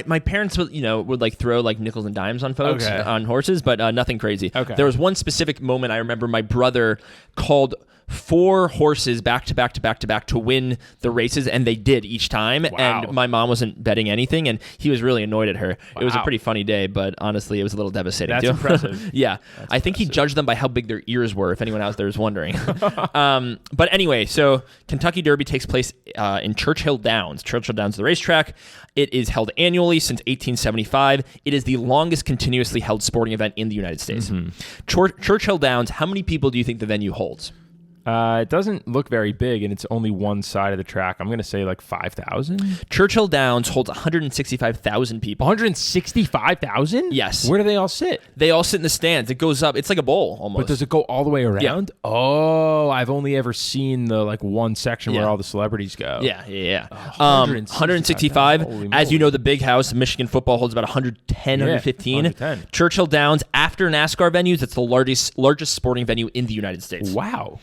My parents would like throw like nickels and dimes on folks on horses, but nothing crazy. Okay. There was one specific moment I remember my brother called 4 horses back to back to win the races, and they did each time. Wow. And my mom wasn't betting anything, and he was really annoyed at her. Wow. It was a pretty funny day, but honestly, it was a little devastating. That's too. impressive. Yeah, I think he judged them by how big their ears were. If anyone out there is wondering. But anyway, so Kentucky Derby takes place in Churchill Downs. Churchill Downs is the racetrack. It is held annually since 1875. It is the longest continuously held sporting event in the United States. Churchill Downs. How many people do you think the venue holds? It doesn't look very big, and it's only one side of the track. I'm going to say like 5,000. Churchill Downs holds 165,000 people. 165,000? Yes. Where do they all sit? They all sit in the stands. It goes up. It's like a bowl almost. But does it go all the way around? Yeah. Oh, I've only ever seen the like one section where all the celebrities go. Yeah. 165. As you know, the big house, Michigan football holds about 110, 115. 110. Churchill Downs, after NASCAR venues, it's the largest sporting venue in the United States. Wow.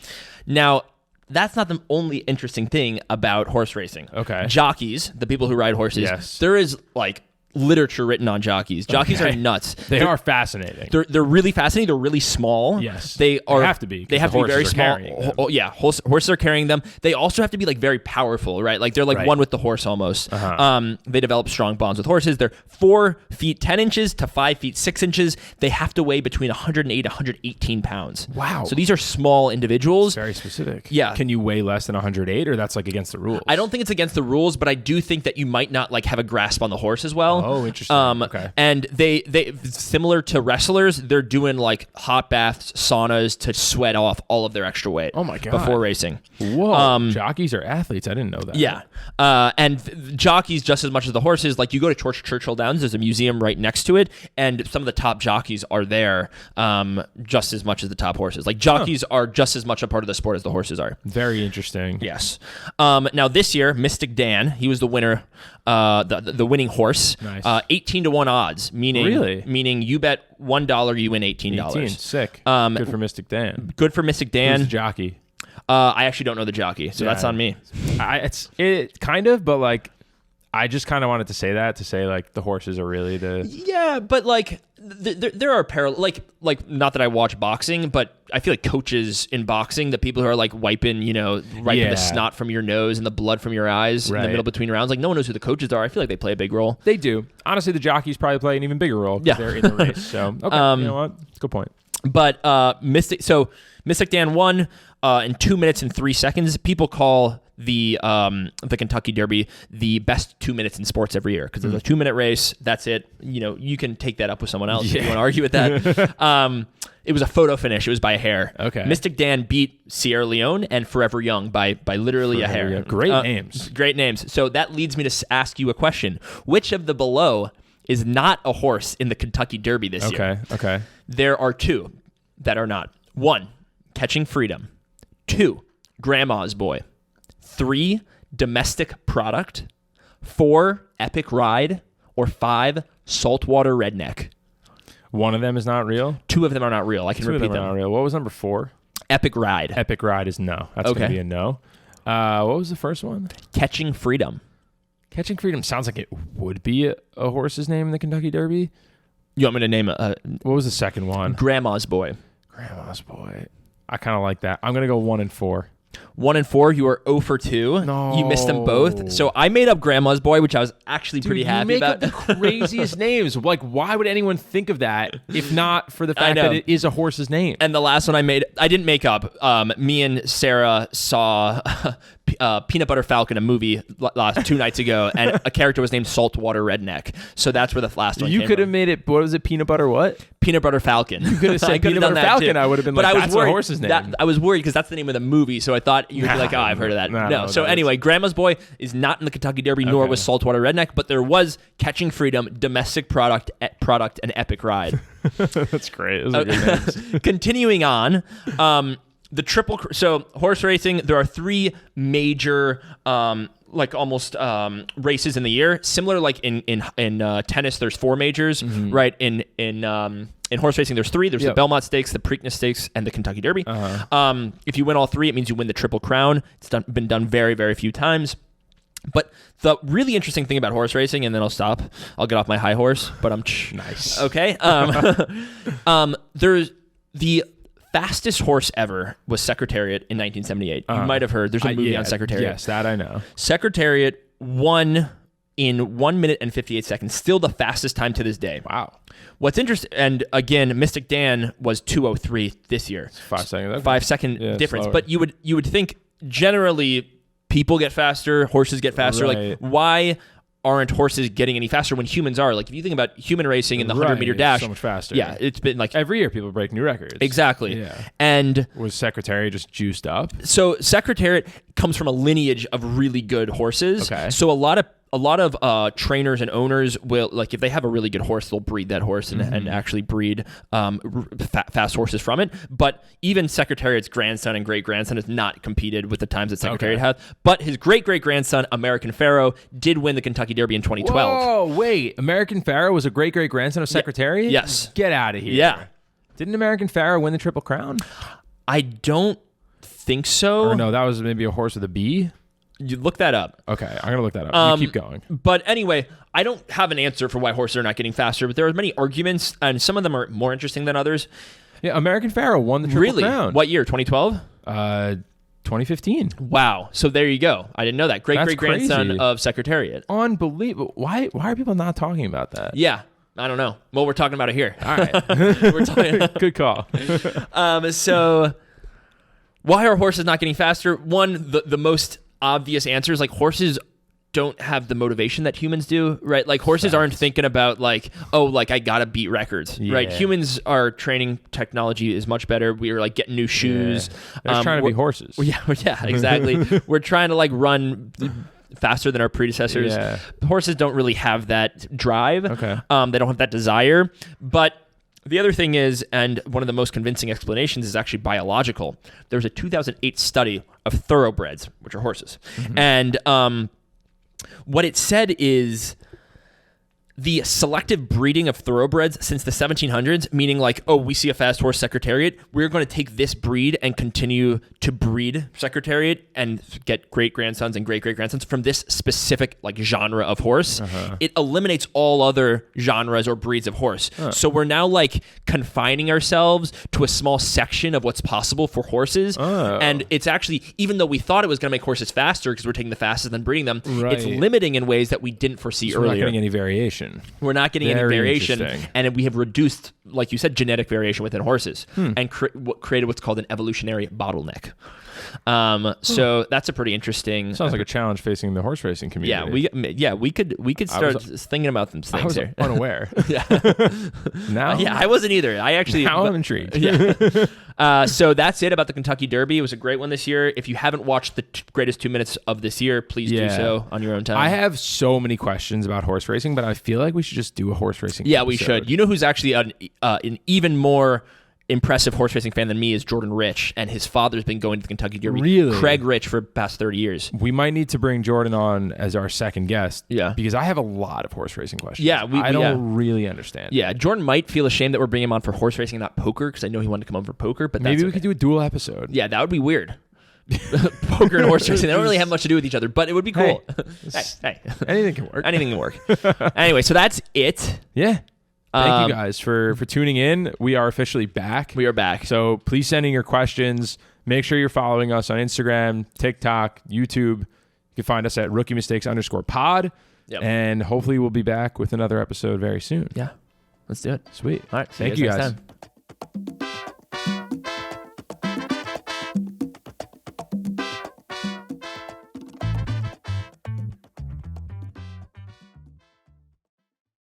Now, that's not the only interesting thing about horse racing. Okay. Jockeys, the people who ride horses, there is like literature written on jockeys. Jockeys are nuts. They are fascinating. They're really fascinating. They're really small. Yes. They have to be. They have to be very small. Horses are carrying them. They also have to be like very powerful, right? Like they're like one with the horse almost. They develop strong bonds with horses. They're 4 feet 10 inches to 5 feet 6 inches. They have to weigh between 108 and 118 pounds. Wow. So these are small individuals. Very specific. Yeah. Can you weigh less than 108, or that's like against the rules? I don't think it's against the rules, but I do think that you might not like have a grasp on the horse as well. now. Oh, interesting. Okay. And they similar to wrestlers, they're doing like hot baths, saunas to sweat off all of their extra weight. Oh my God. Before racing. Whoa. Jockeys are athletes. I didn't know that. Yeah. And jockeys just as much as the horses. Like you go to Churchill Downs, there's a museum right next to it, and some of the top jockeys are there just as much as the top horses. Like jockeys are just as much a part of the sport as the horses are. Very interesting. Yes. Now this year, Mystic Dan, he was the winner, the winning horse. Nice. 18-1 odds, Really? meaning you bet $1, you win $18. 18. Sick. Good for Mystic Dan. Good for Mystic Dan. Who's the jockey? I actually don't know the jockey, so that's on me. It kind of, but like, I just kind of wanted to say like the horses are really the. Yeah, but like there are parallel, like not that I watch boxing, but I feel like coaches in boxing, the people who are like wiping the snot from your nose and the blood from your eyes in the middle between rounds, like no one knows who the coaches are. I feel like they play a big role. They do. Honestly, the jockeys probably play an even bigger role. Yeah, they're in the race. So okay, you know what? It's a good point. But Mystic Dan won in 2 minutes and 3 seconds. People call the Kentucky Derby the best 2 minutes in sports every year because it's a 2-minute race. That's it. You can take that up with someone else if you want to argue with that. It was a photo finish. It was by a hair. Okay. Mystic Dan beat Sierra Leone and Forever Young by literally a hair. Great names. Great names. So that leads me to ask you a question. Which of the below is not a horse in the Kentucky Derby this year? Okay. There are two that are not. 1, Catching Freedom. 2, Grandma's Boy. 3, Domestic Product. 4, Epic Ride. Or 5, Saltwater Redneck. One of them is not real? 2 of them are not real. I can repeat them. 2 of them are not real. What was number 4? Epic Ride. Epic Ride is no. That's going to be a no. What was the first one? Catching Freedom. Catching Freedom sounds like it would be a horse's name in the Kentucky Derby. You want me to name what was the second one? Grandma's Boy. Grandma's Boy. I kind of like that. I'm going to go 1 and 4. 1 and 4, you are 0 for 2. No. You missed them both. So I made up Grandma's Boy, which I was actually pretty happy about. You make up the craziest names. Like, why would anyone think of that if not for the fact that it is a horse's name? And the last one I didn't make up. Me and Sarah saw Peanut Butter Falcon, a movie 2 nights ago, and a character was named Saltwater Redneck. So that's where the last one came You could have from. made it, what was it, Peanut Butter what? Peanut Butter Falcon. You could have said Peanut Butter Falcon. I would have been like, that's a horse's name. I was worried because that's the name of the movie, so I thought you'd be like, oh, I've heard of that. No. So anyway, Grandma's Boy is not in the Kentucky Derby, nor was Saltwater Redneck, but there was Catching Freedom, Domestic Product, and Epic Ride. That's great. Those are good names. Continuing on, the triple. So horse racing, there are 3 major, races in the year. Similar, like in tennis, there's 4 majors, right? In horse racing, there's 3. There's the Belmont Stakes, the Preakness Stakes, and the Kentucky Derby. If you win all 3, it means you win the Triple Crown. It's been done very, very few times. But the really interesting thing about horse racing, and then I'll stop. I'll get off my high horse, but I'm nice. Okay. There's the fastest horse ever was Secretariat in 1978. You might have heard. There's a movie on Secretariat. Yes, that I know. Secretariat won in 1 minute and 58 seconds. Still the fastest time to this day. Wow. What's interesting, and again, Mystic Dan was 2:03 this year. 5 seconds. Okay. 5 second difference. Slower. But you would think generally people get faster, horses get faster. Right. Like why aren't horses getting any faster when humans are? Like if you think about human racing in the 100-meter dash, so much faster. Yeah, it's been like every year people break new records. Exactly. Yeah. And was Secretary just juiced up? So Secretariat comes from a lineage of really good horses. Okay. So a lot of trainers and owners will, like, if they have a really good horse, they'll breed that horse and actually breed fast horses from it. But even Secretariat's grandson and great-grandson has not competed with the times that Secretariat had. But his great-great-grandson, American Pharoah, did win the Kentucky Derby in 2012. Whoa, wait. American Pharoah was a great-great-grandson of Secretariat? Yes. Get out of here. Yeah. Didn't American Pharoah win the Triple Crown? I don't think so. Or no, that was maybe a horse with a B? You look that up. Okay, I'm going to look that up. You keep going. But anyway, I don't have an answer for why horses are not getting faster, but there are many arguments, and some of them are more interesting than others. Yeah, American Pharoah won the Triple Crown. Really? What year, 2012? 2015. Wow. So there you go. I didn't know that. Great-great-grandson of Secretariat. Unbelievable. Why are people not talking about that? Yeah. I don't know. Well, we're talking about it here. All right. We're talking. Good call. So why are horses not getting faster? One, the most obvious answer is like horses don't have the motivation that humans do, right? Like horses aren't thinking about like, oh, like I gotta beat records, right? Humans, our training technology is much better. We are like getting new shoes. They're just trying to be horses. Yeah, exactly. We're trying to like run faster than our predecessors. Yeah. Horses don't really have that drive. Okay. They don't have that desire. But the other thing is, and one of the most convincing explanations is actually biological. There was a 2008 study of thoroughbreds, which are horses. And what it said is the selective breeding of thoroughbreds since the 1700s, meaning like, oh, we see a fast horse Secretariat, we're going to take this breed and continue to breed Secretariat and get great-grandsons and great-great-grandsons from this specific like genre of horse. It eliminates all other genres or breeds of horse. So we're now like confining ourselves to a small section of what's possible for horses. And it's actually, even though we thought it was going to make horses faster because we're taking the fastest and breeding them, it's limiting in ways that we didn't foresee earlier. We're not getting any variation. We're not getting any variation, and we have reduced, like you said, genetic variation within horses, and created what's called an evolutionary bottleneck. So that's a pretty interesting. Sounds like a challenge facing the horse racing community. We could start thinking about some things. I was here. unaware. Now, I wasn't either. Now I'm intrigued. So that's it about the Kentucky Derby. It was a great one this year. If you haven't watched the greatest 2 minutes of this year, please do so on your own time. I have so many questions about horse racing, but I feel like we should just do a horse racing episode. We should. You know who's actually an even more impressive horse racing fan than me is Jordan Rich, and his father's been going to the Kentucky Derby. Really? Craig Rich for the past 30 years. We might need to bring Jordan on as our second guest. Yeah. Because I have a lot of horse racing questions. Yeah. I don't really understand. Yeah. Jordan might feel ashamed that we're bringing him on for horse racing and not poker, because I know he wanted to come on for poker, but maybe we could do a dual episode. Yeah, that would be weird. Poker and horse racing, they don't really have much to do with each other, but it would be cool. Hey. Anything can work. Anything can work. Anyway, so that's it. Yeah. Thank you guys for tuning in. We are officially back. We are back. So please send in your questions. Make sure you're following us on Instagram, TikTok, YouTube. You can find us at _pod. Yep. And hopefully we'll be back with another episode very soon. Yeah. Let's do it. Sweet. All right. Thank you guys. Next time.